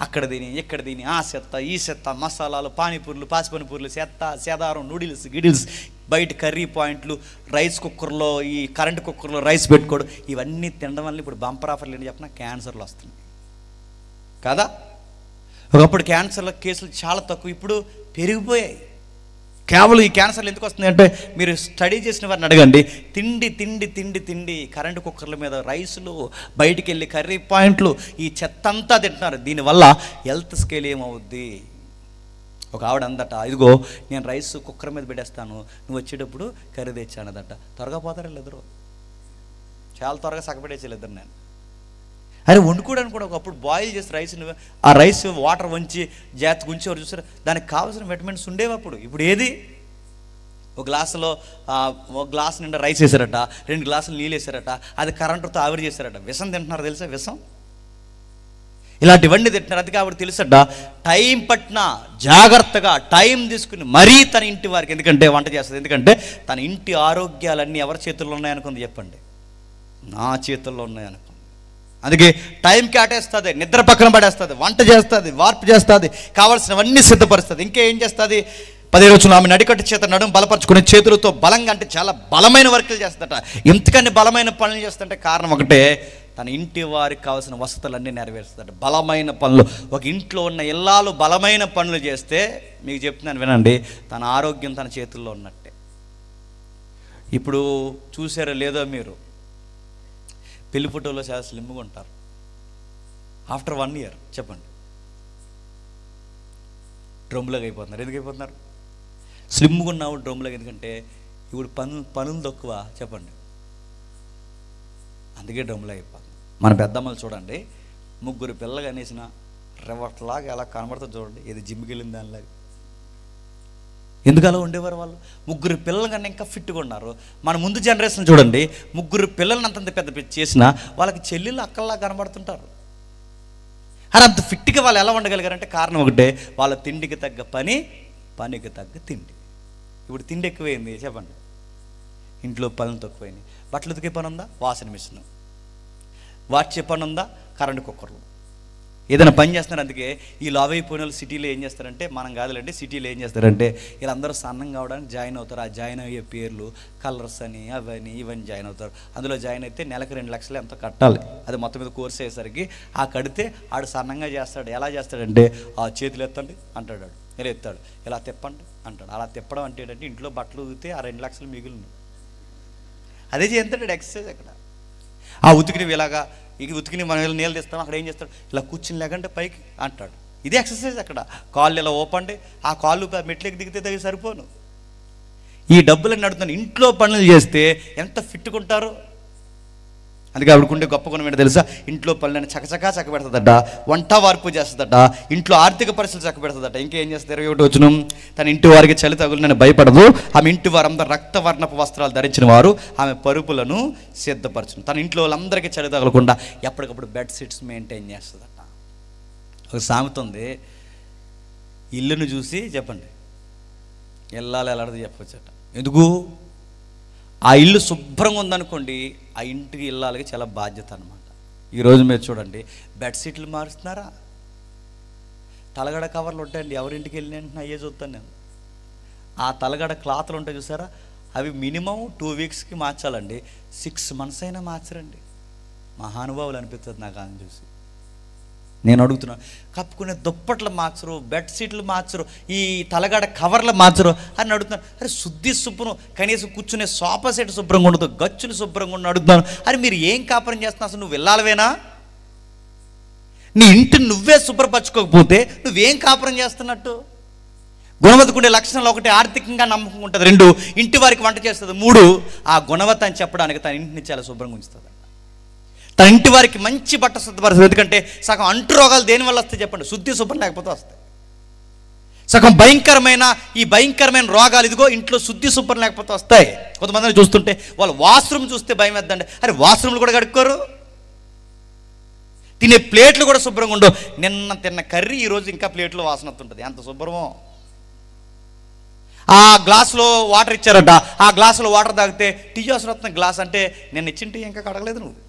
అక్కడ తిని ఇక్కడ తిని ఆ చెత్త ఈ చెత్త, మసాలాలు, పానీపూర్లు, పాసిపనిపూర్లు, చెత్త సేదారం, నూడిల్స్ గిడిల్స్, బయట కర్రీ పాయింట్లు, రైస్ కుక్కర్లో ఈ కరెంట్ కుక్కర్లో రైస్ పెట్టుకోవడం, ఇవన్నీ తినడం వల్ల ఇప్పుడు బంపర్ ఆఫర్లు ఏంటి చెప్పిన క్యాన్సర్లు వస్తున్నాయి కదా. ఒకప్పుడు క్యాన్సర్ల కేసులు చాలా తక్కువ, ఇప్పుడు పెరిగిపోయాయి. కేవలం ఈ క్యాన్సర్లు ఎందుకు వస్తుంది అంటే మీరు స్టడీ చేసిన వారిని అడగండి. తిండి తిండి తిండి తిండి కరెంటు కుక్కర్ల మీద రైసులు, బయటికి వెళ్ళి కర్రీ పాయింట్లు, ఈ చెత్త అంతా తింటున్నారు. దీనివల్ల హెల్త్ స్కేల్ ఏమవుద్ది? ఒక ఆవిడ అందట, ఇదిగో నేను రైస్ కుక్కర్ మీద పెట్టేస్తాను, నువ్వు వచ్చేటప్పుడు కర్రీ తెచ్చానదట. త్వరగా పోతారు వీళ్ళిద్దరు, చాలా త్వరగా సగపెట్టేసారు ఇద్దరు. నేను అరే వండుకోవడానికి కూడా ఒకప్పుడు బాయిల్ చేసి రైస్ని, ఆ రైస్ వాటర్ వంచి జాగ్రత్తగా ఉంచేవారు చూసారు. దానికి కావాల్సిన విటమిన్స్ ఉండేవి అప్పుడు. ఇప్పుడు ఏది? ఒక గ్లాస్ నిండా రైస్ వేసారట, 2 గ్లాసులు నీళ్ళు వేసారట, అది కరెంటుతో ఆవిరి చేశారట. విషం తింటున్నారు తెలుసా? విషం ఇలాంటివన్నీ తింటున్నారు. అది కాబట్టి తెలుసట టైం పట్టిన జాగ్రత్తగా టైం తీసుకుని మరీ తన ఇంటి వారికి ఎందుకంటే వంట చేస్తుంది. ఎందుకంటే తన ఇంటి ఆరోగ్యాలన్నీ ఎవరి చేతుల్లో ఉన్నాయనుకుంది చెప్పండి? నా చేతుల్లో ఉన్నాయనుకుంది. అందుకే టైం కేటేస్తుంది, నిద్ర పక్కన పడేస్తుంది, వంట చేస్తుంది, వార్పు చేస్తుంది, కావాల్సినవన్నీ సిద్ధపరుస్తుంది. ఇంకేం చేస్తుంది? 10 రోజులు ఆమె నడికట్టు చేత నడుము బలపరుచుకునే చేతులతో బలంగా, అంటే చాలా బలమైన వర్కులు చేస్తుందట. ఎందుకని బలమైన పనులు చేస్తుంటే కారణం ఒకటే, తన ఇంటి వారికి కావాల్సిన వసతులన్నీ నెరవేరుస్తుందట. బలమైన పనులు. ఒక ఇంట్లో ఉన్న ఇల్లాలు బలమైన పనులు చేస్తే మీకు చెప్తున్నాను వినండి, తన ఆరోగ్యం తన చేతుల్లో ఉన్నట్టే. ఇప్పుడు చూసారో లేదో మీరు, పెళ్లి ఫోటోలో చాలా స్లిమ్గా ఉంటారు. ఆఫ్టర్ 1 year చెప్పండి డ్రమ్లాగా అయిపోతున్నారు. ఎందుకు అయిపోతున్నారు? స్లిమ్గా ఉన్నావు డ్రమ్లాగా. ఎందుకంటే ఇప్పుడు పనులు తక్కువ చెప్పండి, అందుకే డ్రమ్లా అయిపోతుంది. మన పెద్దమ్మలు చూడండి, 3 పిల్లలు అనేసిన రెవట్లాగా ఎలా కనబడుతుంది చూడండి, ఇది జిమ్కి వెళ్ళిన దానిలాగా. ఎందుకు అలా ఉండేవారు వాళ్ళు? 3 పిల్లల కన్నా ఇంకా ఫిట్గా ఉన్నారు. మన ముందు జనరేషన్ చూడండి, 3 పిల్లల్ని అంతంత పెద్ద చేసినా వాళ్ళకి చెల్లెళ్ళు అక్కల్లా కనబడుతుంటారు. అరే అంత ఫిట్గా వాళ్ళు ఎలా ఉండగలిగారంటే కారణం ఒకటే, వాళ్ళ తిండికి తగ్గ పని, పనికి తగ్గ తిండి. ఇప్పుడు తిండి ఎక్కువైంది చెప్పండి, ఇంట్లో పనులు తక్కువైంది. బట్టలు ఉతికే పని ఉందా? Washing machine. వాచే పని ఉందా? కరెంటు కుక్కర్లు. ఏదైనా పని చేస్తున్నారు. అందుకే ఈ లావ్ అయిపోయిన వాళ్ళు సిటీలో ఏం చేస్తారంటే, మనం కాదులంటే సిటీలో ఏం చేస్తారంటే, వీళ్ళందరూ సన్నం కావడానికి జాయిన్ అవుతారు. ఆ జాయిన్ అయ్యే పేర్లు కలర్స్ అని అవన్నీ ఇవన్నీ జాయిన్ అవుతారు. అందులో జాయిన్ అయితే నెలకు 2 లక్షలు ఎంతో కట్టాలి. అది మొత్తం మీద కోర్స్ అయ్యేసరికి ఆ కడితే ఆడు సన్నంగా చేస్తాడు. ఎలా చేస్తాడంటే, ఆ చేతులు ఎత్తండి అంటాడు, ఇలా ఎత్తాడు, ఇలా తిప్పండి అంటాడు. అలా తిప్పడం అంటే ఏంటంటే, ఇంట్లో బట్టలు ఉతికితే ఆ 2 లక్షలు మిగిలిన అదే చేస్తాడు ఎక్సర్సైజ్. అక్కడ ఆ ఉతికినవి ఇలాగా, ఇక ఉతికిని మనం నీళ్ళు తీస్తాం, అక్కడ ఏం చేస్తాడు, ఇలా కూర్చుని లేకంటే పైకి అంటాడు. ఇది ఎక్సర్సైజ్. అక్కడ కాళ్ళు ఇలా ఓపండి, ఆ కాళ్ళు మెట్లకి దిగితే తగ్గి సరిపోను. ఈ డబ్బులన్నీ అడుగుతాను. ఇంట్లో పనులు చేస్తే ఎంత ఫిట్గా ఉంటారు. అందుకే ఆవిడకుండే గొప్ప గుణం ఏంటో తెలుసా? ఇంట్లో పనులను చకచకా చక్కబెడుతుందట, వంట వార్పు చేస్తుందట, ఇంట్లో ఆర్థిక పరిస్థితులు చక్కబెడుతుందట. ఇంకేం చేస్తారు? 21 వచనం, తన ఇంటి వారికి చలి తగులునని భయపడదు, ఆమె ఇంటి వారందరూ రక్తవర్ణపు వస్త్రాలు ధరించిన వారు, ఆమె పరుపులను సిద్ధపరచును. తన ఇంట్లో వాళ్ళందరికీ చలి తగలకుండా ఎప్పటికప్పుడు బెడ్షీట్స్ మెయింటైన్ చేస్తుందట. ఒక సామెత ఉంది, ఇల్లును చూసి చెప్పండి వెళ్ళాలి వెళ్ళాలి చెప్పవచ్చట. ఎందుకు? ఆ ఇల్లు శుభ్రంగా ఉందనుకోండి, ఆ ఇంటికి వెళ్ళాలి చాలా బాధ్యత అనమాట. ఈరోజు మీరు చూడండి, బెడ్షీట్లు మారుస్తున్నారా, తలగడ కవర్లు ఉంటాయండి, ఎవరింటికి వెళ్ళిన వెంటనే అయ్యే చూస్తాను నేను. ఆ తలగడ క్లాత్లు ఉంటాయి చూసారా, అవి మినిమం 2 వీక్స్కి మార్చాలండి, 6 months అయినా మార్చరండి. మహానుభావులు అనిపిస్తుంది నాకు అని చూసి. నేను అడుగుతున్నాను, కప్పుకునే దుప్పట్లు మార్చరు, బెడ్షీట్లు మార్చరు, ఈ తలగడ కవర్లు మార్చరు అని అడుగుతున్నాను. అరే శుద్ధి శుభ్రం, కనీసం కూర్చునే సోఫా సెట్ శుభ్రంగా ఉండదు, గచ్చులు శుభ్రంగా ఉండి అడుగుతున్నాను. అరే మీరు ఏం కాపురం చేస్తున్నావు? అసలు నువ్వు వెళ్ళాలివేనా? నీ ఇంటిని నువ్వే శుభ్రపరచుకోకపోతే నువ్వేం కాపురం చేస్తున్నట్టు? గుణవతకుండే లక్షణాలు 1, ఆర్థికంగా నమ్మకం ఉంటుంది, 2 ఇంటి వారికి వంట చేస్తుంది, 3 ఆ గుణవత అని చెప్పడానికి తన ఇంటిని చాలా శుభ్రంగా ఉంచుతుంది. తన ఇంటి వారికి మంచి బట్ట శుద్ధపరుస్తుంది. ఎందుకంటే సగం అంటు రోగాలు దేనివల్ల వస్తాయి చెప్పండి? శుద్ధి శుభ్రం లేకపోతే వస్తాయి. సగం భయంకరమైన రోగాలు ఇదిగో ఇంట్లో శుద్ధి శుభ్రం లేకపోతే వస్తాయి. కొంతమందిని చూస్తుంటే వాళ్ళు వాష్రూమ్ చూస్తే భయం వేద్దండి. అరే వాష్రూమ్లు కూడా కడుక్కోరు, తినే ప్లేట్లు కూడా శుభ్రంగా ఉండవు. నిన్న తిన్న కర్రీ ఈరోజు ఇంకా ప్లేట్లో వాసన వస్తుంటుంది, అంత శుభ్రమో. ఆ గ్లాసులో వాటర్ ఇచ్చారట, ఆ గ్లాసులో వాటర్ తాగితే టీ అవసరం వస్తుంది గ్లాస్ అంటే నేను ఇచ్చిన టీ ఇంకా కడగలేదు నువ్వు.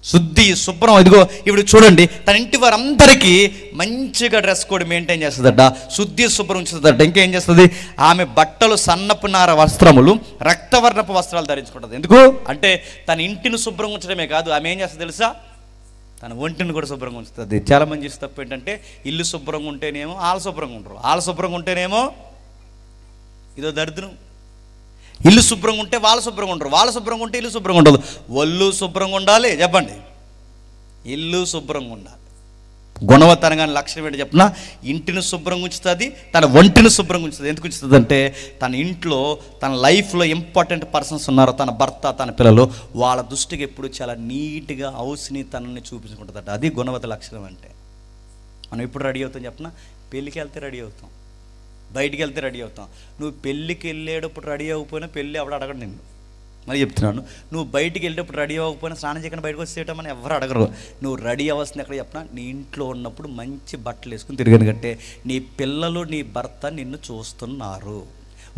శుద్ధి శుభ్రం. ఇదిగో ఇప్పుడు చూడండి, తన ఇంటి వారందరికీ మంచిగా డ్రెస్ కోడ్ మెయింటైన్ చేస్తుందట, శుద్ధి శుభ్రం ఉంచుతుందట. ఇంకేం చేస్తుంది? ఆమె బట్టలు సన్నపు నార వస్త్రములు, రక్తవర్ణపు వస్త్రాలు ధరించుకుంటుంది. ఎందుకు అంటే తన ఇంటిని శుభ్రం ఉంచడమే కాదు, ఆమె ఏం చేస్తుంది తెలుసా? తన ఒంటిని కూడా శుభ్రంగా ఉంచుతుంది. చాలామంది చేసే తప్పు ఏంటంటే, ఇల్లు శుభ్రంగా ఉంటేనేమో వాళ్ళు శుభ్రంగా ఉంటారు, వాళ్ళు శుభ్రంగా ఉంటేనేమో ఇదో దరిద్రం. ఇల్లు శుభ్రంగా ఉంటే వాళ్ళు శుభ్రంగా ఉంటారు, వాళ్ళు శుభ్రంగా ఉంటే ఇల్లు శుభ్రంగా ఉండదు. ఒళ్ళు శుభ్రంగా ఉండాలి చెప్పండి, ఇల్లు శుభ్రంగా ఉండాలి. గుణవత్తరంగా లక్షణం ఏంటి చెప్పిన? ఇంటిని శుభ్రంగా ఉంచుతుంది, తన ఒంటిని శుభ్రంగా ఉంచుతుంది. ఎందుకు ఉంచుతుంది అంటే తన ఇంట్లో తన లైఫ్లో ఇంపార్టెంట్ పర్సన్స్ ఉన్నారో, తన భర్త, తన పిల్లలు, వాళ్ళ దృష్టికి ఎప్పుడు చాలా నీట్గా హౌస్ని తనని చూపించుకుంటుందట. అది గుణవత్త లక్షణం అంటే. మనం ఎప్పుడు రెడీ అవుతాం చెప్పిన? పెళ్ళికి వెళ్తే రెడీ అవుతాం, బయటికి వెళ్తే రెడీ అవుతాం. నువ్వు పెళ్ళికి వెళ్ళేటప్పుడు రెడీ అవ్వకపోయినా పెళ్ళి ఎవడు అడగడు నిన్ను. మరి చెప్తున్నాను, నువ్వు బయటికి వెళ్ళేటప్పుడు రెడీ అవ్వకపోయినా స్నానం చేయకుండా బయటకు వచ్చేయటమని ఎవరు అడగరు. నువ్వు రెడీ అవ్వాల్సింది ఎక్కడ చెప్పినా? నీ ఇంట్లో ఉన్నప్పుడు మంచి బట్టలు వేసుకుని తిరిగాను కంటే నీ పిల్లలు, నీ భర్త నిన్ను చూస్తున్నారు,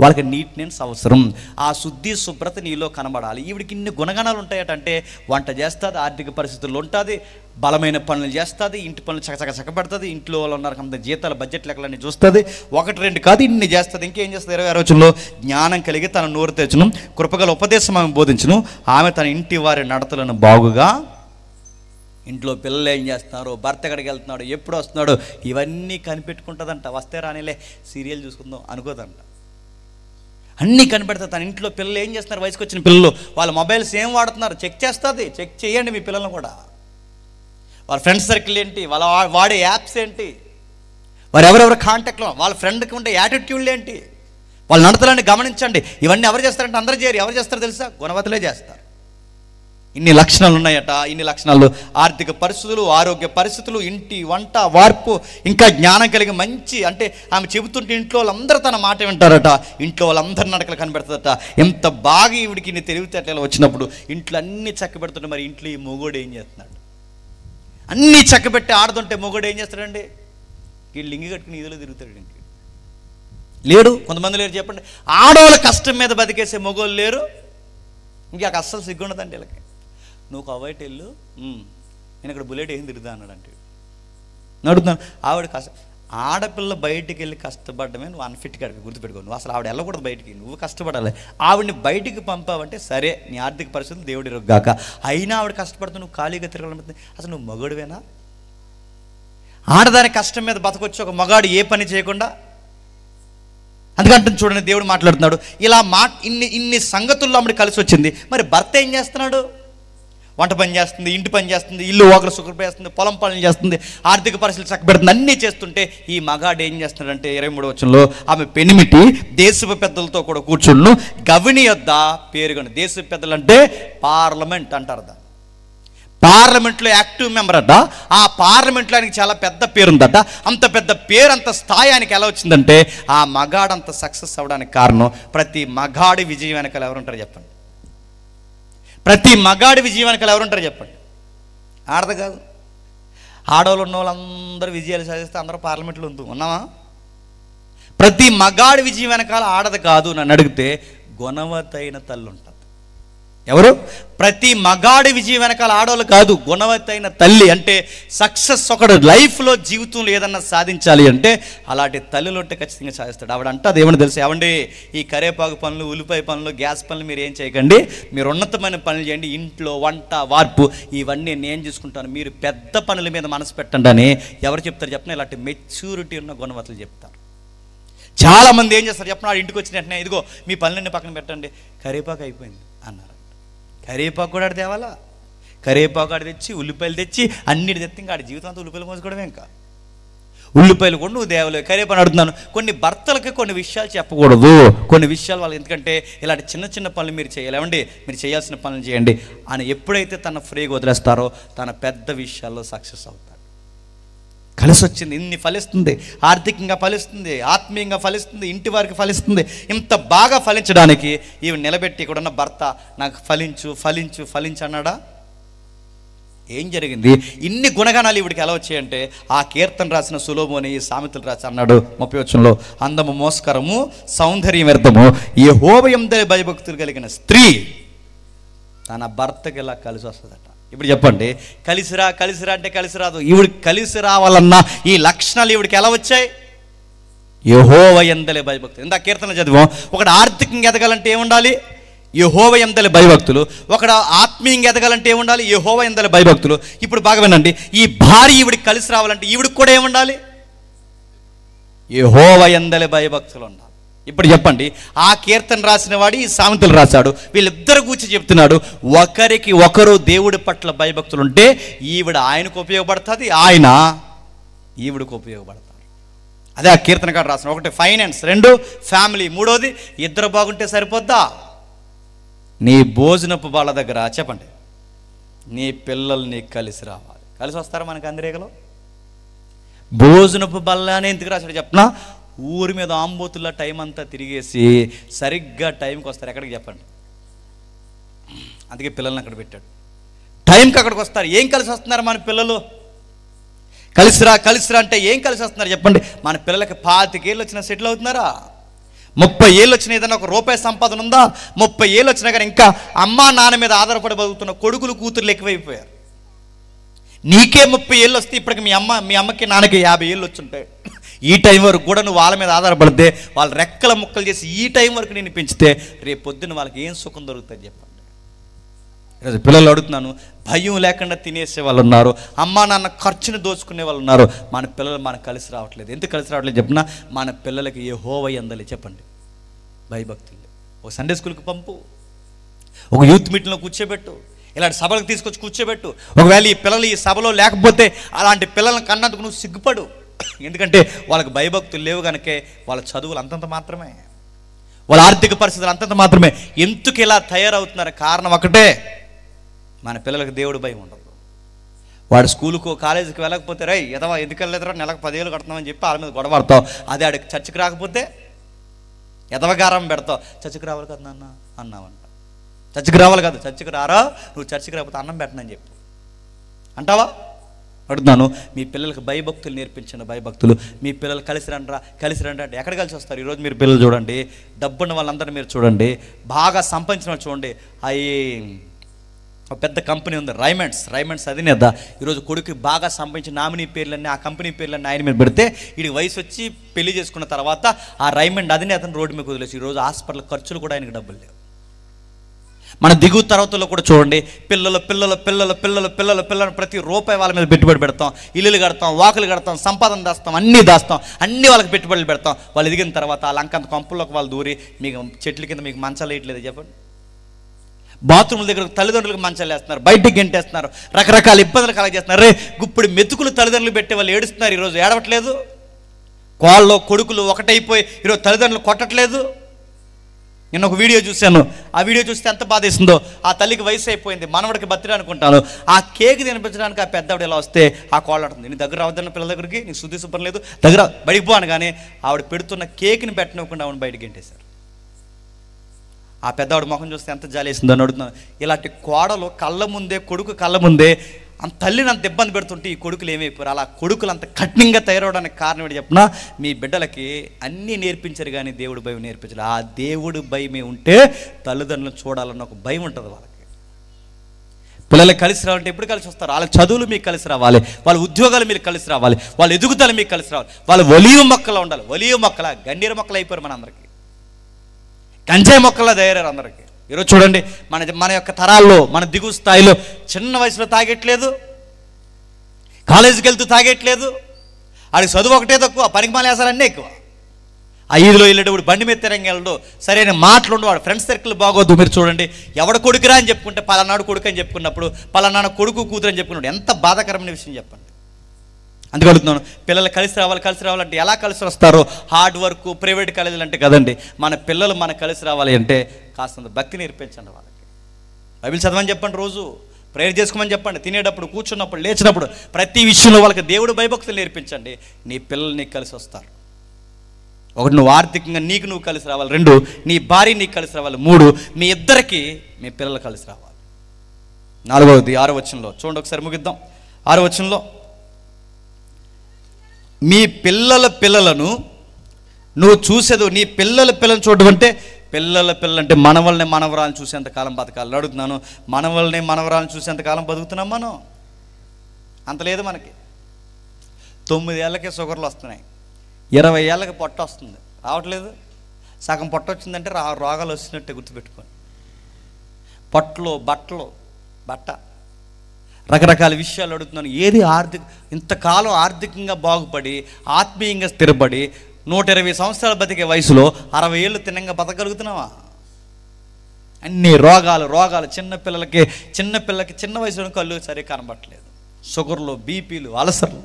వాళ్ళకి నీట్నెస్ అవసరం. ఆ శుద్ధి శుభ్రత నీలో కనబడాలి. ఈవిడికి ఇన్ని గుణగణాలు ఉంటాయటంటే, వంట చేస్తుంది, ఆర్థిక పరిస్థితుల్లో ఉంటుంది, బలమైన పనులు చేస్తుంది, ఇంటి పనులు చక్కబెడుతుంది, ఇంట్లో వాళ్ళు ఉన్నారు అంత జీతాల బడ్జెట్ లెక్కలన్నీ చూస్తుంది, 1, 2 కాదు ఇన్ని చేస్తుంది. ఇంకేం చేస్తుంది? 26వ వచనంలో జ్ఞానం కలిగి తన నోరు తెచ్చును, కృపగల ఉపదేశం ఆమె బోధించును, ఆమె తన ఇంటి వారి నడతలను బాగుగా. ఇంట్లో పిల్లలు ఏం చేస్తున్నారు, భర్త ఎక్కడికి వెళ్తున్నాడు, ఎప్పుడు వస్తున్నాడు, ఇవన్నీ కనిపెట్టుకుంటుందంట. వస్తే రానిలే సీరియల్ చూసుకుందాం అనుకోదంట, అన్నీ కనిపెడతా. తన ఇంట్లో పిల్లలు ఏం చేస్తున్నారు, వయసుకు వచ్చిన పిల్లలు, వాళ్ళ మొబైల్స్ ఏం వాడుతున్నారు చెక్ చేస్తుంది. చెక్ చేయండి మీ పిల్లలను కూడా. వాళ్ళ ఫ్రెండ్స్ సర్కిల్ ఏంటి, వాళ్ళ వాడే యాప్స్ ఏంటి, వారు ఎవరెవరు కాంటాక్ట్లో, వాళ్ళ ఫ్రెండ్కి ఉండే యాటిట్యూడ్లు ఏంటి, వాళ్ళ నడతలన్నీ గమనించండి. ఇవన్నీ ఎవరు చేస్తారంటే అందరూ చేయరు. ఎవరు చేస్తారో తెలుసా? గుణవతులే చేస్తారు. ఇన్ని లక్షణాలు ఉన్నాయట. ఇన్ని లక్షణాలు ఆర్థిక పరిస్థితులు, ఆరోగ్య పరిస్థితులు, ఇంటి వంట వార్పు, ఇంకా జ్ఞానం కలిగి మంచి అంటే ఆమె చెబుతుంటే ఇంట్లో వాళ్ళందరూ తన మాట వింటారట, ఇంట్లో వాళ్ళందరి నడకలు కనిపెడతారట. ఎంత బాగా ఈవిడికి ఇన్ని తెలివితేటలు వచ్చినప్పుడు ఇంట్లో అన్నీ చక్కబెడుతుంటే, మరి ఇంట్లో ఈ మొగోడు ఏం చేస్తున్నాడు? అన్నీ చక్కబెట్టి ఆడుతుంటే మొగోడు ఏం చేస్తాడండి? వీళ్ళు లింగి కట్టుకుని ఈదులో తిరుగుతాడు. ఇంక లేడు. కొంతమంది లేరు చెప్పండి. ఆడవాళ్ళ కష్టం మీద బతికేసే మొగోళ్ళు లేరు. ఇంకా అస్సలు సిగ్గుండదండి వీళ్ళకి. నువ్వు కవైట్ వెళ్ళు, నేను ఇక్కడ బుల్లెట్ ఏం తిరుగుతా అన్నాడంటే నడుతున్నాను. ఆవిడ ఆడపిల్ల బయటికి వెళ్ళి కష్టపడమే నువ్వు అన్ఫిట్గా గుర్తుపెట్టుకో. నువ్వు అసలు ఆవిడ వెళ్ళకూడదు బయటికి, నువ్వు కష్టపడాలి. ఆవిడని బయటికి పంపావంటే సరే, నీ ఆర్థిక పరిస్థితులు దేవుడి రొగ్గాక, అయినా ఆవిడ కష్టపడుతూ నువ్వు ఖాళీగా తిరగలంటే అసలు నువ్వు మగడువేనా? ఆడదాని కష్టం మీద బతకొచ్చి ఒక మగాడు ఏ పని చేయకుండా. అందుకంటే చూడండి, దేవుడు మాట్లాడుతున్నాడు ఇలా ఇన్ని సంగతుల్లో ఆవిడ కలిసి వచ్చింది. మరి భర్త ఏం చేస్తున్నాడు? వంట పని చేస్తుంది, ఇంటి పని చేస్తుంది, ఇల్లు ఒకరు శుభ్రపేస్తుంది, పొలం పనులు చేస్తుంది, ఆర్థిక పరిస్థితులు చక్కబెడుతుంది, అన్నీ చేస్తుంటే ఈ మగాడు ఏం చేస్తున్నాడంటే 23వ వచనంలో ఆమె పెనిమిటి దేశపు పెద్దలతో కూడా కూర్చుండు గవిని యొద్ద పేరుగొని. దేశపు పెద్దలు అంటే పార్లమెంట్ అంటారు. పార్లమెంట్లో యాక్టివ్ మెంబర్ అట. ఆ పార్లమెంట్లో ఆయనకి చాలా పెద్ద పేరుందట. అంత పెద్ద పేరు, అంత స్థాయి ఆయనకి ఎలా వచ్చిందంటే ఆ మగాడు అంత సక్సెస్ అవ్వడానికి కారణం ప్రతి మగాడి విజయం వెనకాల ఎవరుంటారు చెప్పండి? ప్రతి మగాడి విజయం వెనకాల ఎవరుంటారు చెప్పండి? ఆడదు కాదు. ఆడవాళ్ళు ఉన్న వాళ్ళందరూ విజయాలు సాధిస్తే అందరూ పార్లమెంట్లో ఉన్నామా? ప్రతి మగాడి విజయం వెనకాల ఆడదు కాదు. నన్ను అడిగితే గుణవతైన తల్లి ఉంటుంది. ఎవరు? ప్రతి మగాడి విజయం వెనకాల ఆడవాళ్ళు కాదు, గుణవతైన తల్లి. అంటే సక్సెస్ ఒకడు లైఫ్లో జీవితంలో ఏదన్నా సాధించాలి అంటే అలాంటి తల్లిలో ఉంటే ఖచ్చితంగా సాధిస్తాడు. ఆవిడ అంటే అదేమని తెలుసు? ఏమండి, ఈ కరేపాకు పనులు, ఉల్లిపాయ పనులు, గ్యాస్ పనులు మీరు ఏం చేయకండి, మీరు ఉన్నతమైన పనులు చేయండి, ఇంట్లో వంట వార్పు ఇవన్నీ నేను చూసుకుంటాను, మీరు పెద్ద పనుల మీద మనసు పెట్టండి అని ఎవరు చెప్తారు చెప్పిన? ఇలాంటి మెచ్యూరిటీ ఉన్న గుణవతలు చెప్తారు. చాలామంది ఏం చేస్తారు చెప్పిన? ఇంటికి వచ్చిన వెంటనే ఇదిగో మీ పనులన్నీ పక్కన పెట్టండి, కరేపాకు అయిపోయింది అన్నారు. కరివేపాకు కూడా ఆడ తేవాలా? కరివేపాకు ఆడ తెచ్చి, ఉల్లిపాయలు తెచ్చి, అన్నిటి తెచ్చి ఇంకా ఆడి జీవితం అంతా ఉల్లిపాయలు మోసుకోవడమే. ఇంకా ఉల్లిపాయలు కూడా నువ్వు దేవలేదు, కరివేపాకు అడుగుతున్నాను. కొన్ని భర్తలకి కొన్ని విషయాలు చెప్పకూడదు, కొన్ని విషయాలు వాళ్ళు, ఎందుకంటే ఇలాంటి చిన్న చిన్న పనులు మీరు చేయాలి, ఏమండి మీరు చేయాల్సిన పనులు చేయండి అని ఎప్పుడైతే తన ఫ్రీగా వదిలేస్తారో తన పెద్ద విషయాల్లో సక్సెస్ అవుతాడు. కలిసి వచ్చింది, ఇన్ని ఫలిస్తుంది, ఆర్థికంగా ఫలిస్తుంది, ఆత్మీయంగా ఫలిస్తుంది, ఇంటి వారికి ఫలిస్తుంది. ఇంత బాగా ఫలించడానికి ఈమె నిలబెట్టి ఇక్కడ ఉన్న భర్త నాకు ఫలించు ఫలించు ఫలించు అన్నాడా? ఏం జరిగింది? ఇన్ని గుణగణాలు ఇవిడికి ఎలా వచ్చాయంటే ఆ కీర్తన రాసిన సులోమోని ఈ సామెతలు రాసి అన్నాడు 30వ వచనంలో, అందము మోస్కరము సౌందర్యం వ్యర్థము, యెహోవా యందు భయభక్తులు కలిగిన స్త్రీ తన భర్తకి ఇలా కలిసి వస్తుందట. ఇప్పుడు చెప్పండి, కలిసిరా కలిసిరా అంటే కలిసి రాదు. ఈవిడికి కలిసి రావాలన్నా ఈ లక్షణాలు ఈవిడికి ఎలా వచ్చాయి? యెహోవా యందు భయభక్తులు. ఇందా కీర్తన చదివాం. ఒకడు ఆర్థికంగా ఎదగాలంటే ఏముండాలి? యెహోవా యందు భయభక్తులు. ఒకడు ఆత్మీయంగా ఎదగాలంటే ఏముండాలి? యెహోవా యందు భయభక్తులు. ఇప్పుడు బాగా వినండి, ఈ భార్య ఈవిడికి కలిసి రావాలంటే ఈవిడికి కూడా ఏముండాలి? యెహోవా యందు భయభక్తులు ఉండాలి. ఇప్పుడు చెప్పండి, ఆ కీర్తన రాసిన వాడు ఈ సామెతలు రాశాడు, వీళ్ళిద్దరు కూర్చి చెప్తున్నాడు ఒకరికి ఒకరు దేవుడి పట్ల భయభక్తులు ఉంటే ఈవిడ ఆయనకు ఉపయోగపడుతుంది, ఆయన ఈవిడకు ఉపయోగపడతారు. అదే ఆ కీర్తనకాడు రాసిన. ఒకటి ఫైనాన్స్, 2 ఫ్యామిలీ, 3వది ఇద్దరు బాగుంటే సరిపోద్దా? నీ భోజనపు వాళ్ళ దగ్గర చెప్పండి, నీ పిల్లల్ని కలిసి రావాలి. కలిసి వస్తారా మనకి అందరేగలో? భోజనపు బల్ల అని ఎందుకు రాశాడు చెప్పనా? ఊరి మీద ఆంబోతుల్లో టైం అంతా తిరిగేసి సరిగ్గా టైంకి వస్తారు. ఎక్కడికి చెప్పండి? అందుకే పిల్లల్ని అక్కడ పెట్టాడు. టైంకి అక్కడికి వస్తారు. ఏం కలిసి వస్తున్నారు మన పిల్లలు? కలిసిరా కలిసిరా అంటే ఏం కలిసి వస్తున్నారు చెప్పండి? మన పిల్లలకి 25 ఏళ్ళు వచ్చినా సెటిల్ అవుతున్నారా? 30 ఏళ్ళు వచ్చినా ఏదైనా ఒక రూపాయి సంపాదన ఉందా? 30 ఏళ్ళు వచ్చినా కానీ ఇంకా అమ్మా నాన్న మీద ఆధారపడి బతుకుతున్న కొడుకులు కూతుర్లు ఎక్కువైపోయారు. నీకే 30 ఏళ్ళు వస్తే ఇప్పటికి మీ అమ్మకి నాన్నకి 50 ఏళ్ళు వచ్చుంటాయి. ఈ టైం వరకు కూడా నువ్వు వాళ్ళ మీద ఆధారపడితే వాళ్ళు రెక్కల ముక్కలు చేసి ఈ టైం వరకు నేను పెంచితే రేపు పొద్దున్న వాళ్ళకి ఏం సుఖం దొరుకుతుంది చెప్పండి? ఈరోజు పిల్లలు అడుగుతున్నాను, భయం లేకుండా తినేసే వాళ్ళు ఉన్నారు, అమ్మా నాన్న ఖర్చుని దోచుకునే వాళ్ళు ఉన్నారు. మన పిల్లలు మనకు కలిసి రావట్లేదు. ఎందుకు కలిసి రావట్లేదు చెప్పినా? మన పిల్లలకి యెహోవా యందు చెప్పండి భయభక్తులు. ఒక సండే స్కూల్కి పంపు, ఒక యూత్ మీటింగ్లో కూర్చోబెట్టు, ఇలాంటి సభలకు తీసుకొచ్చి కూర్చోబెట్టు. ఒకవేళ ఈ పిల్లలు ఈ సభలో లేకపోతే అలాంటి పిల్లలను కన్నందుకు నువ్వు సిగ్గుపడు. ఎందుకంటే వాళ్ళకి భయభక్తులు లేవు కనుకే వాళ్ళ చదువులు అంతంత మాత్రమే, వాళ్ళ ఆర్థిక పరిస్థితులు అంతంత మాత్రమే. ఎందుకు ఇలా తయారవుతున్నారు? కారణం ఒకటే, మన పిల్లలకు దేవుడు భయం ఉండదు. వాడు స్కూలుకు కాలేజీకి వెళ్ళకపోతే రై ఎదవా ఎందుకు వెళ్ళలేదురా, నెలకు 10 ఏళ్ళు కడుతున్నామని చెప్పి వాళ్ళ మీద గొడవడతావు. అదే ఆడికి చర్చికి రాకపోతే ఎదవగారం పెడతావు. చర్చికి రావాలి కదా నాన్న అన్నావంట. చర్చికి రావాలి కదా, చర్చికి రారా, నువ్వు చర్చికి రాకపోతే అన్నం పెట్టనని చెప్పు అంటావా? అడుగుతున్నాను, మీ పిల్లలకు భయభక్తులు నేర్పించండి. భయభక్తులు. మీ పిల్లలు కలిసి రండి అంటే ఎక్కడ కలిసి వస్తారు? ఈరోజు మీరు పిల్లలు చూడండి, డబ్బున్న వాళ్ళందరినీ మీరు చూడండి, బాగా సంపాదించిన వాళ్ళు చూడండి. ఒక పెద్ద కంపెనీ ఉంది రైమండ్స్ అధినేత ఈరోజు కొడుకు బాగా సంపాదించిన నామినీ పేర్లన్నీ ఆ కంపెనీ పేర్లన్నీ ఆయన మీద పెడితే వీడికి వయసు వచ్చి పెళ్లి చేసుకున్న తర్వాత ఆ రైమండ్ అధినేతను రోడ్డు మీద వదిలేసి ఈరోజు హాస్పిటల్ ఖర్చులు కూడా ఆయనకి డబ్బులు లేవు. మన దిగువ తరగతుల్లో కూడా చూడండి, పిల్లలు ప్రతి రూపాయి వాళ్ళ మీద పెట్టుబడి పెడతాం, ఇల్లులు కడతాం, వాకులు కడతాం, సంపాదన దాస్తాం, అన్నీ వాళ్ళకి పెట్టుబడులు పెడతాం. వాళ్ళు ఎదిగిన తర్వాత ఆ లంకంత కొంపల్లోకి వాళ్ళు దూరి మీకు చెట్ల కింద మీకు మంచాలు వేయట్లేదు చెప్పండి. బాత్రూముల దగ్గర తల్లిదండ్రులకు మంచాలు వేస్తున్నారు, బయటికి గెంటేస్తున్నారు, రకరకాల ఇబ్బందులు కలగజేస్తున్నారు. రే గుప్పుడు మెతుకులు తల్లిదండ్రులు పెట్టి వాళ్ళు ఏడుస్తున్నారు. ఈరోజు ఏడవట్లేదు. కోళ్ళలో కొడుకులు ఒకటైపోయి ఈరోజు తల్లిదండ్రులు కొట్టట్లేదు. నేను ఒక వీడియో చూశాను. ఆ వీడియో చూస్తే ఎంత బాధేసిందో. ఆ తల్లికి వయసు అయిపోయింది, మనవడికి బర్త్డే అనుకుంటాను. ఆ కేక్ తినిపించడానికి ఆ పెద్దవాడు ఇలా వస్తే ఆ కోళ్ళు అంటుంది, నీ దగ్గర రావద్దన్న పిల్లల దగ్గరికి, నీకు శుద్ధి శుభ్రం లేదు, దగ్గర బయటికి పోను. కానీ ఆవిడ పెడుతున్న కేక్ని పెట్టనివ్వకుండా ఆవిడ బయటికి గెంటేశారు. ఆ పెద్దవాడు ముఖం చూస్తే ఎంత జాలేసిందో అని అడుగుతున్నాను. ఇలాంటి కోడలు కళ్ళ ముందే, కొడుకు కళ్ళ ముందే అంత తల్లిని అంత ఇబ్బంది పెడుతుంటే ఈ కొడుకులు ఏమైపోయారు? అలా కొడుకులు అంత కఠినంగా తయారవడానికి కారణం ఏంటి చెప్పినా, మీ బిడ్డలకి అన్నీ నేర్పించారు కానీ దేవుడు భయం నేర్పించారు. ఆ దేవుడు భయమే ఉంటే తల్లిదండ్రులను చూడాలన్న ఒక భయం ఉంటుంది వాళ్ళకి. పిల్లలకి కలిసి రావాలంటే ఎప్పుడు కలిసి వస్తారు? వాళ్ళ చదువులు మీకు కలిసి రావాలి, వాళ్ళ ఉద్యోగాలు మీకు కలిసి రావాలి, వాళ్ళ ఎదుగుదల మీకు కలిసి రావాలి, వాళ్ళ ఒలివ మొక్కలు ఉండాలి. ఒలివ మొక్కల గన్నేరు మొక్కలు అయిపోయారు మన అందరికీ, గంజాయి మొక్కల్లో తయారయ్యారు అందరికీ. ఈరోజు చూడండి, మన యొక్క తరాల్లో, మన దిగు స్థాయిలో చిన్న వయసులో తాగట్లేదు, కాలేజీకి వెళ్తూ తాగట్లేదు, ఆడికి చదువు ఒకటే తక్కువ, పనికి మానేసాలన్నీ ఎక్కువ. ఆ ఈదులో వెళ్ళేటప్పుడు బండి మీద తిరంగా వెళ్ళడు, సరైన మాటలు ఉండు, వాడు ఫ్రెండ్స్ సర్కిల్ బాగోద్దు. మీరు చూడండి, ఎవడ కొడుకురా అని చెప్పుకుంటే పలానాడు కొడుకు అని చెప్పుకున్నప్పుడు పలానా కొడుకు కూతురు అని చెప్పుకున్నాడు, ఎంత బాధాకరమైన విషయం చెప్పండి. అందుకు అడుగుతున్నాను, పిల్లలు కలిసి రావాలంటే ఎలా కలిసి వస్తారో? హార్డ్ వర్క్, ప్రైవేట్ కాలేజీలు అంటే కదండి. మన పిల్లలు మనకు కలిసి రావాలి అంటే కాస్తంత భక్తి నేర్పించండి వాళ్ళకి. బైబిల్ చదవని చెప్పండి, రోజు ప్రేయర్ చేసుకోమని చెప్పండి, తినేటప్పుడు, కూర్చున్నప్పుడు, లేచినప్పుడు, ప్రతి విషయంలో వాళ్ళకి దేవుడు భయభక్తులు నేర్పించండి. నీ పిల్లలు నీకు కలిసి వస్తారు. ఒకటి, నువ్వు ఆర్థికంగా నీకు నువ్వు కలిసి రావాలి. 2, నీ భార్య నీకు కలిసి రావాలి. 3, మీ ఇద్దరికి మీ పిల్లలు కలిసి రావాలి. 4వది 6వ వచనంలో చూడండి, ఒకసారి ముగిద్దాం. 6వ వచనంలో, మీ పిల్లలను నువ్వు చూసేది, నీ పిల్లలను చూడడం అంటే పిల్లలంటే మనవల్ని మనవరాలను చూసేంత కాలం బతకాలి. అడుగుతున్నాను, మనవల్ని మనవరాలను చూసేంత కాలం బతుకుతున్నాం మనం? అంత లేదు మనకి. 9 ఏళ్ళకే షుగర్లు వస్తున్నాయి, 20 ఏళ్ళకి పొట్ట వస్తుంది, రావట్లేదు. సగం పొట్ట వచ్చిందంటే రోగాలు వచ్చినట్టే గుర్తుపెట్టుకోండి. పొట్టలు, బట్ట రకరకాల విషయాలు అడుగుతున్నాను. ఏది ఇంతకాలం ఆర్థికంగా బాగుపడి, ఆత్మీయంగా స్థిరపడి, 120 సంవత్సరాలు బతికే వయసులో 60 ఏళ్ళు తిన్నంగా బతకగలుగుతున్నావా? అన్ని రోగాలు. చిన్నపిల్లలకి చిన్న వయసులో కళ్ళు సరిగ్గా కనబట్టలేదు, షుగర్లు, బీపీలు, అలసర్లు.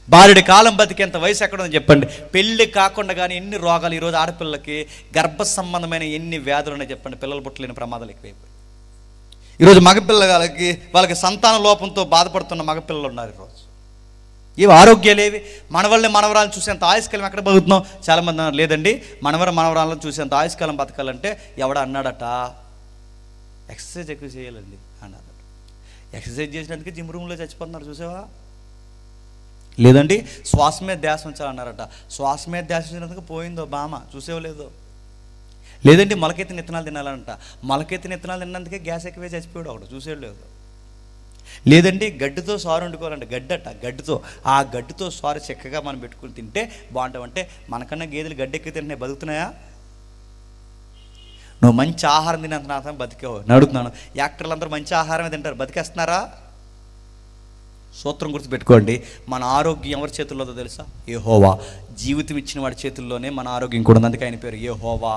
భార్యడి కాలం బతికేంత వయసు ఎక్కడుందని చెప్పండి. పెళ్ళి కాకుండా కానీ ఎన్ని రోగాలు. ఈరోజు ఆడపిల్లలకి గర్భ సంబంధమైన ఎన్ని వ్యాధులు ఉన్నాయి చెప్పండి. పిల్లలు పుట్టలేని ప్రమాదాలు ఎక్కువైపోయి ఈరోజు వాళ్ళకి సంతాన లోపంతో బాధపడుతున్న మగపిల్లలు ఉన్నారు ఈరోజు. ఇవి ఆరోగ్యాలేవి? మనవల్ని మనవరాలను చూసేంత ఆయుష్కాలం ఎక్కడ బతుకుతున్నాం? చాలామంది అన్నారు, లేదండి మనవరాలను చూసేంత ఆయుష్కాలం బతకాలంటే ఎవడ అన్నాడట, ఎక్సర్సైజ్ ఎక్కువ చేయాలండి అన్నాడు. ఎక్సర్సైజ్ చేసినందుకే జిమ్ రూమ్లో చచ్చిపోతున్నారు చూసావా? లేదండి శ్వాస మీద ధ్యాస ఉంచాలన్నారట. శ్వాస మీద ధ్యాస ఉంచినందుకు పోయిందో బామ, చూసేవో లేదో. లేదండి మొలకెత్తిన విత్తనాలు తినాలంట, మొలకెత్తిన విత్తనాలు తిన్నందుకే గ్యాస్ ఎక్కువే చచ్చిపోయాడు ఒకడు, చూసేవాడు లేదు. లేదండి గడ్డితో సారు వండుకోవాలంటే, గడ్డితో ఆ గడ్డితో సారు చక్కగా మనం పెట్టుకుని తింటే బాగుంటామంటే, మనకన్నా గేదెలు గడ్డి ఎక్కి తింటున్నాయి, బతుకుతున్నాయా? నువ్వు మంచి ఆహారం తినేంత నా బతికేవు. నేను అడుగుతున్నాను, యాక్టర్లు అందరూ మంచి ఆహారమే తింటారు, బతికేస్తున్నారా? సూత్రం గుర్తుపెట్టుకోండి, మన ఆరోగ్యం ఎవరి చేతుల్లో తెలుసా? యెహోవా. జీవితం ఇచ్చిన వాడి చేతుల్లోనే మన ఆరోగ్యం కూడా ఉంది. అందుకే ఆయన పేరు యెహోవా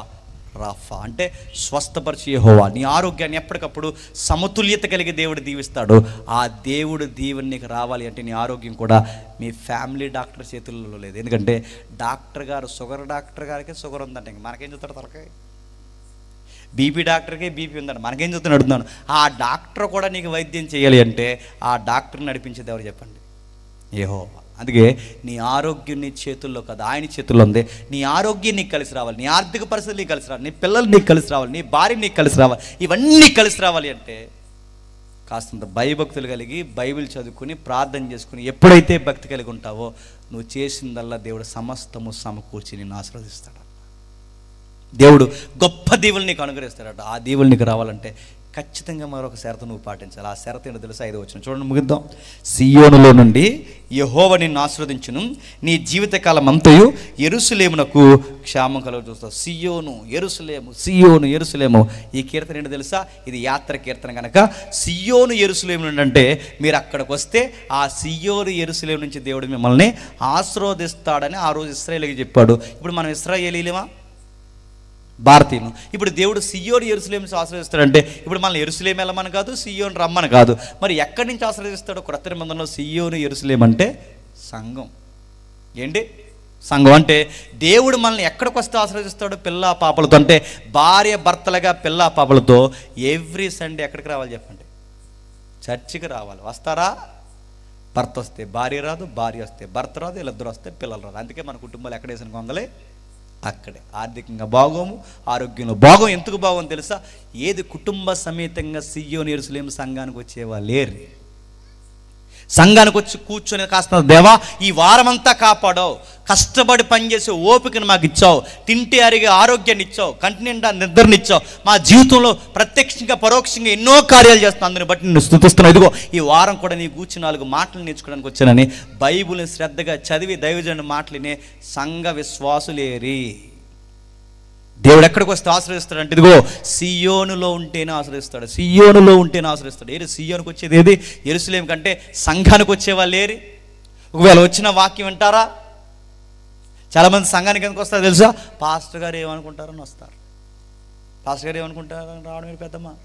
రాఫా, అంటే స్వస్థపరిచి యెహోవా. నీ ఆరోగ్యాన్ని ఎప్పటికప్పుడు సమతుల్యత కలిగి దేవుడు దీవిస్తాడు. ఆ దేవుడు దీవెన నీకు రావాలి అంటే నీ ఆరోగ్యం కూడా మీ ఫ్యామిలీ డాక్టర్ చేతుల్లో లేదు. ఎందుకంటే డాక్టర్ గారికి షుగర్ ఉందంటే ఇంక మనకేం చూస్తాడు తలకాయ. బీపీ డాక్టర్కే బీపీ ఉందండి, మనకేం చూస్తాను అడుగుతున్నాను. ఆ డాక్టర్ కూడా నీకు వైద్యం చేయాలి అంటే ఆ డాక్టర్ని నడిపించేది ఎవరు చెప్పండి? యెహోవా. అందుకే నీ ఆరోగ్యం నీ చేతుల్లో కదా, ఆయన చేతుల్లో ఉంది. నీ ఆరోగ్యం నీకు కలిసి రావాలి, నీ ఆర్థిక పరిస్థితులు నీకు కలిసి రావాలి, నీ పిల్లలు నీకు కలిసి రావాలి, నీ భార్య నీకు కలిసి రావాలి. ఇవన్నీ కలిసి రావాలి అంటే కాస్తంత భయభక్తులు కలిగి బైబిల్ చదువుకుని ప్రార్థన చేసుకుని ఎప్పుడైతే భక్తి కలిగి ఉంటావో నువ్వు చేసిందల్లా దేవుడు సమస్తము సమకూర్చి నిన్ను ఆశీర్వదిస్తాడు. దేవుడు గొప్ప దీవులు నీకు అనుగ్రహిస్తాడట. ఆ దీవులు నీకు రావాలంటే ఖచ్చితంగా మరొక షరతు నువ్వు పాటించాలి. ఆ షరతు ఏంటో తెలుసా? 5వ వచనం చూడండి, ముగిద్దాం. సియోనులో నుండి యెహోవా నిన్ను ఆశీర్వదించును, నీ జీవితకాలం అంతయు యెరూషలేమునకు క్షేమం కలుగు చూస్తావు. సియోను యెరూషలేము. ఈ కీర్తన ఏంటో తెలుసా? ఇది యాత్ర కీర్తన కనుక సియోను యెరూషలేము నుండి అంటే మీరు అక్కడికి వస్తే ఆ సియోను యెరూషలేము నుంచి దేవుడు మిమ్మల్ని ఆశీర్వదిస్తాడని ఆ రోజు ఇశ్రాయేలుకి చెప్పాడు. ఇప్పుడు మనం ఇశ్రాయేలీలమా? భారతీయులు. ఇప్పుడు దేవుడు సియోను యెరూషలేము ఆశీర్వదిస్తాడంటే ఇప్పుడు మనల్ని యెరూషలేము వెళ్ళమని కాదు, సియోను రమ్మని కాదు. మరి ఎక్కడి నుంచి ఆశీర్వదిస్తాడో? క్రొత్త నిబంధనలో సియోను యెరూషలేము అంటే సంఘం. ఏంటి సంఘం అంటే? దేవుడు మనల్ని ఎక్కడికి వస్తే ఆశీర్వదిస్తాడో? పిల్ల పాపలతో. అంటే భార్య భర్తలుగా పిల్ల పాపలతో ఎవ్రీ సండే ఎక్కడికి రావాలి చెప్పండి? చర్చికి రావాలి. వస్తారా? భర్త వస్తే భార్య రాదు, భార్య వస్తే భర్త రాదు, వీళ్ళిద్దరు వస్తే పిల్లలు రాదు. అందుకే మన కుటుంబాలు ఎక్కడ వేసిన కొంగలే అక్కడే. ఆర్థికంగా బాగోము, ఆరోగ్యంలో బాగోము. ఎందుకు బాగోము తెలుసా? ఏది కుటుంబ సమేతంగా సియోను యెరూషలేము సంఘానికి వచ్చేవాళ్ళు లేరు. సంఘానికి వచ్చి కూర్చొని కాస్త దేవా ఈ వారమంతా కాపాడావు, కష్టపడి పనిచేసే ఓపికను మాకు ఇచ్చావు, తింటే అరిగే ఆరోగ్యాన్ని ఇచ్చావు, కంటి నిండా నిద్రనిచ్చావు, మా జీవితంలో ప్రత్యక్షంగా పరోక్షంగా ఎన్నో కార్యాలు చేస్తున్నావు, అందుని బట్టి నేను స్తుతిస్తున్నావు. ఇదిగో ఈ వారం కూడా నీ కూర్చుని 4 మాటలు నేర్చుకోవడానికి వచ్చానని బైబిల్ని శ్రద్ధగా చదివి దైవజనుడి మాటలినే సంఘ విశ్వాసులేరి. దేవుడు ఎక్కడికి వస్తే ఆశ్రయిస్తాడు అంటే ఇదిగో సియోనులో ఉంటేనే ఆశ్రయిస్తాడు, సియోనులో ఉంటేనే ఆశ్రయిస్తాడు. ఏది సియోనుకు వచ్చేది? ఏది యెరూషలేము కంటే సంఘానికి వచ్చేవాళ్ళు లేరు. ఒకవేళ వచ్చిన వాక్యం వింటారా? చాలామంది సంఘానికి ఎందుకు వస్తారో తెలుసా? పాస్టర్ గారు ఏమనుకుంటారని వస్తారు. పాస్టర్ గారు ఏమనుకుంటారని రావడం పెద్దమ్మ.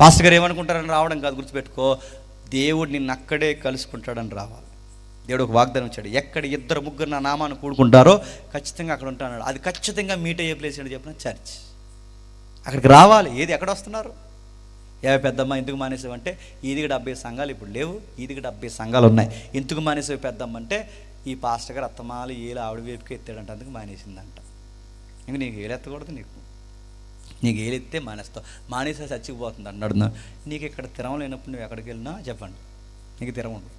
పాస్టర్ గారు ఏమనుకుంటారని రావడం కాదు, గుర్తుపెట్టుకో. దేవుడు నిన్ను అక్కడే కలుసుకుంటాడని రావాలి. దేవుడు ఒక వాగ్దానం ఇచ్చాడు, ఎక్కడ 2 3 నా నామాన్ని కూడుకుంటారో ఖచ్చితంగా అక్కడ ఉంటాడు. అది ఖచ్చితంగా మీట్ అయ్యే ప్లేస్ ఏంటి చెప్పిన? చర్చ్. అక్కడికి రావాలి. ఏది ఎక్కడ వస్తున్నారు? పెద్దమ్మ ఎందుకు మానేసావంటే ఈదికి 70 సంఘాలు ఇప్పుడు లేవు, ఈదికి 70 సంఘాలు ఉన్నాయి. ఎందుకు మానేసావు పెద్దమ్మ అంటే ఈ పాస్టర్ గారు అత్తమాలు ఏలు ఆవిడ వైపుకి ఎత్తాడంట, అందుకు మానేసిందంట. ఇంక నీకు ఏలు ఎత్తకూడదు, నీకు ఏలు ఎత్తే మానేస్తావు. మానేసే చచ్చిపోతుంది అన్నాడు. నీకు ఇక్కడ తిరం లేనప్పుడు నువ్వు ఎక్కడికి వెళ్ళినా చెప్పండి, నీకు తిరం ఉండదు.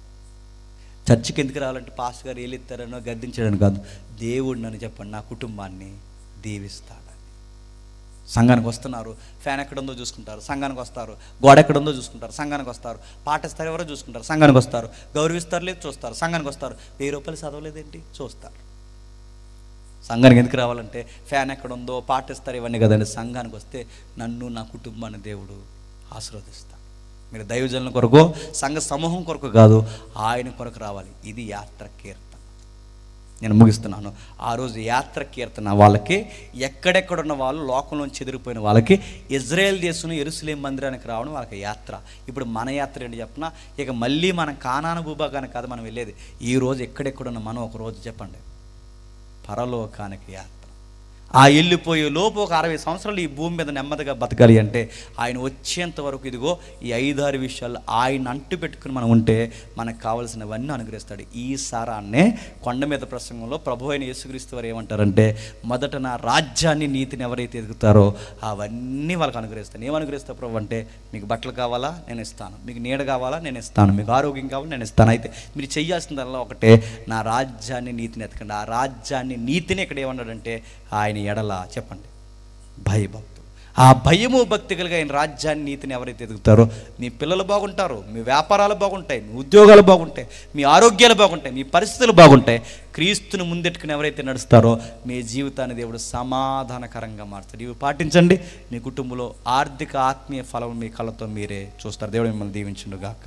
చర్చికి ఎందుకు రావాలంటే పాస్టర్ గారు ఏలు ఎత్తారనో గద్దించాడని కాదు, దేవుడు నన్ను చెప్పండి నా కుటుంబాన్ని దీవిస్తాడని. సంఘానికి వస్తున్నారు, ఫ్యాన్ ఎక్కడుందో చూసుకుంటారు, సంఘానికి వస్తారు. గోడ ఎక్కడుందో చూసుకుంటారు, సంఘానికి వస్తారు. పాటిస్తారు ఎవరో చూసుకుంటారు, సంఘానికి వస్తారు. గౌరవిస్తారు లేదు చూస్తారు, సంఘానికి వస్తారు. 1000 రూపాయలు చదవలేదేంటి చూస్తారు. సంఘానికి ఎందుకు రావాలంటే ఫ్యాన్ ఎక్కడుందో పాటిస్తారు ఇవన్నీ కదండి. సంఘానికి వస్తే నన్ను నా కుటుంబాన్ని దేవుడు ఆశీర్వదిస్తాడు. మీరు దైవజనుల కొరకు, సంఘ సమూహం కొరకు కాదు, ఆయన కొరకు రావాలి. ఇది యాత్ర కీర్తన. నేను ముగిస్తున్నాను. ఆ రోజు యాత్ర కీర్తన వాళ్ళకి, ఎక్కడెక్కడున్న వాళ్ళు లోకంలోంచి చెదిరిపోయిన వాళ్ళకి ఇజ్రాయెల్ దేశంలో యెరూషలేము మందిరానికి రావడం వాళ్ళకి యాత్ర. ఇప్పుడు మన యాత్ర ఏంటి చెప్పిన? ఇక మళ్ళీ మనం కానాను భూభాగానికి కాదు మనం వెళ్ళేది. ఈరోజు ఎక్కడెక్కడున్న మనం ఒక రోజు చెప్పండి పరలోకానికి యాత్ర. ఆ వెళ్ళిపోయే లోపు ఒక 60 సంవత్సరాలు ఈ భూమి మీద నెమ్మదిగా బతకాలి అంటే ఆయన వచ్చేంత వరకు ఇదిగో ఈ 5-6 విషయాలు ఆయన అంటు పెట్టుకుని మనం ఉంటే మనకు కావాల్సినవన్నీ అనుగ్రహిస్తాడు. ఈ సారాన్నే కొండ మీద ప్రసంగంలో ప్రభు అయిన యేసుక్రీస్తు వారు ఏమంటారంటే, మొదట నా రాజ్యాన్ని నీతిని ఎవరైతే ఎదుగుతారో అవన్నీ వాళ్ళకి అనుగ్రహిస్తాను. ఏమనుగ్రహిస్తా ప్రభు అంటే, మీకు బట్టలు కావాలా నేను ఇస్తాను, మీకు నీడ కావాలా నేను ఇస్తాను, మీకు ఆరోగ్యం కావాలా నేను ఇస్తాను. అయితే మీరు చేయాల్సిందల్లా ఒకటే, నా రాజ్యాన్ని నీతిని ఎతకండి. ఆ రాజ్యాన్ని నీతిని ఇక్కడ ఏమన్నాడంటే ఆయన ఎడల చెప్పండి భయభక్తులు. ఆ భయము భక్తి కలిగి ఆయన రాజ్యాన్ని నీతిని ఎవరైతే ఎదుగుతారో మీ పిల్లలు బాగుంటారు, మీ వ్యాపారాలు బాగుంటాయి, మీ ఉద్యోగాలు బాగుంటాయి, మీ ఆరోగ్యాలు బాగుంటాయి, మీ పరిస్థితులు బాగుంటాయి. క్రీస్తుని ముందెట్టుకుని ఎవరైతే నడుస్తారో మీ జీవితాన్ని దేవుడు సమాధానకరంగా మారుతాడు. ఇవి పాటించండి, మీ కుటుంబంలో ఆర్థిక ఆత్మీయ ఫలం మీ కళ్ళతో మీరే చూస్తారు. దేవుడు మిమ్మల్ని దీవించును గాక.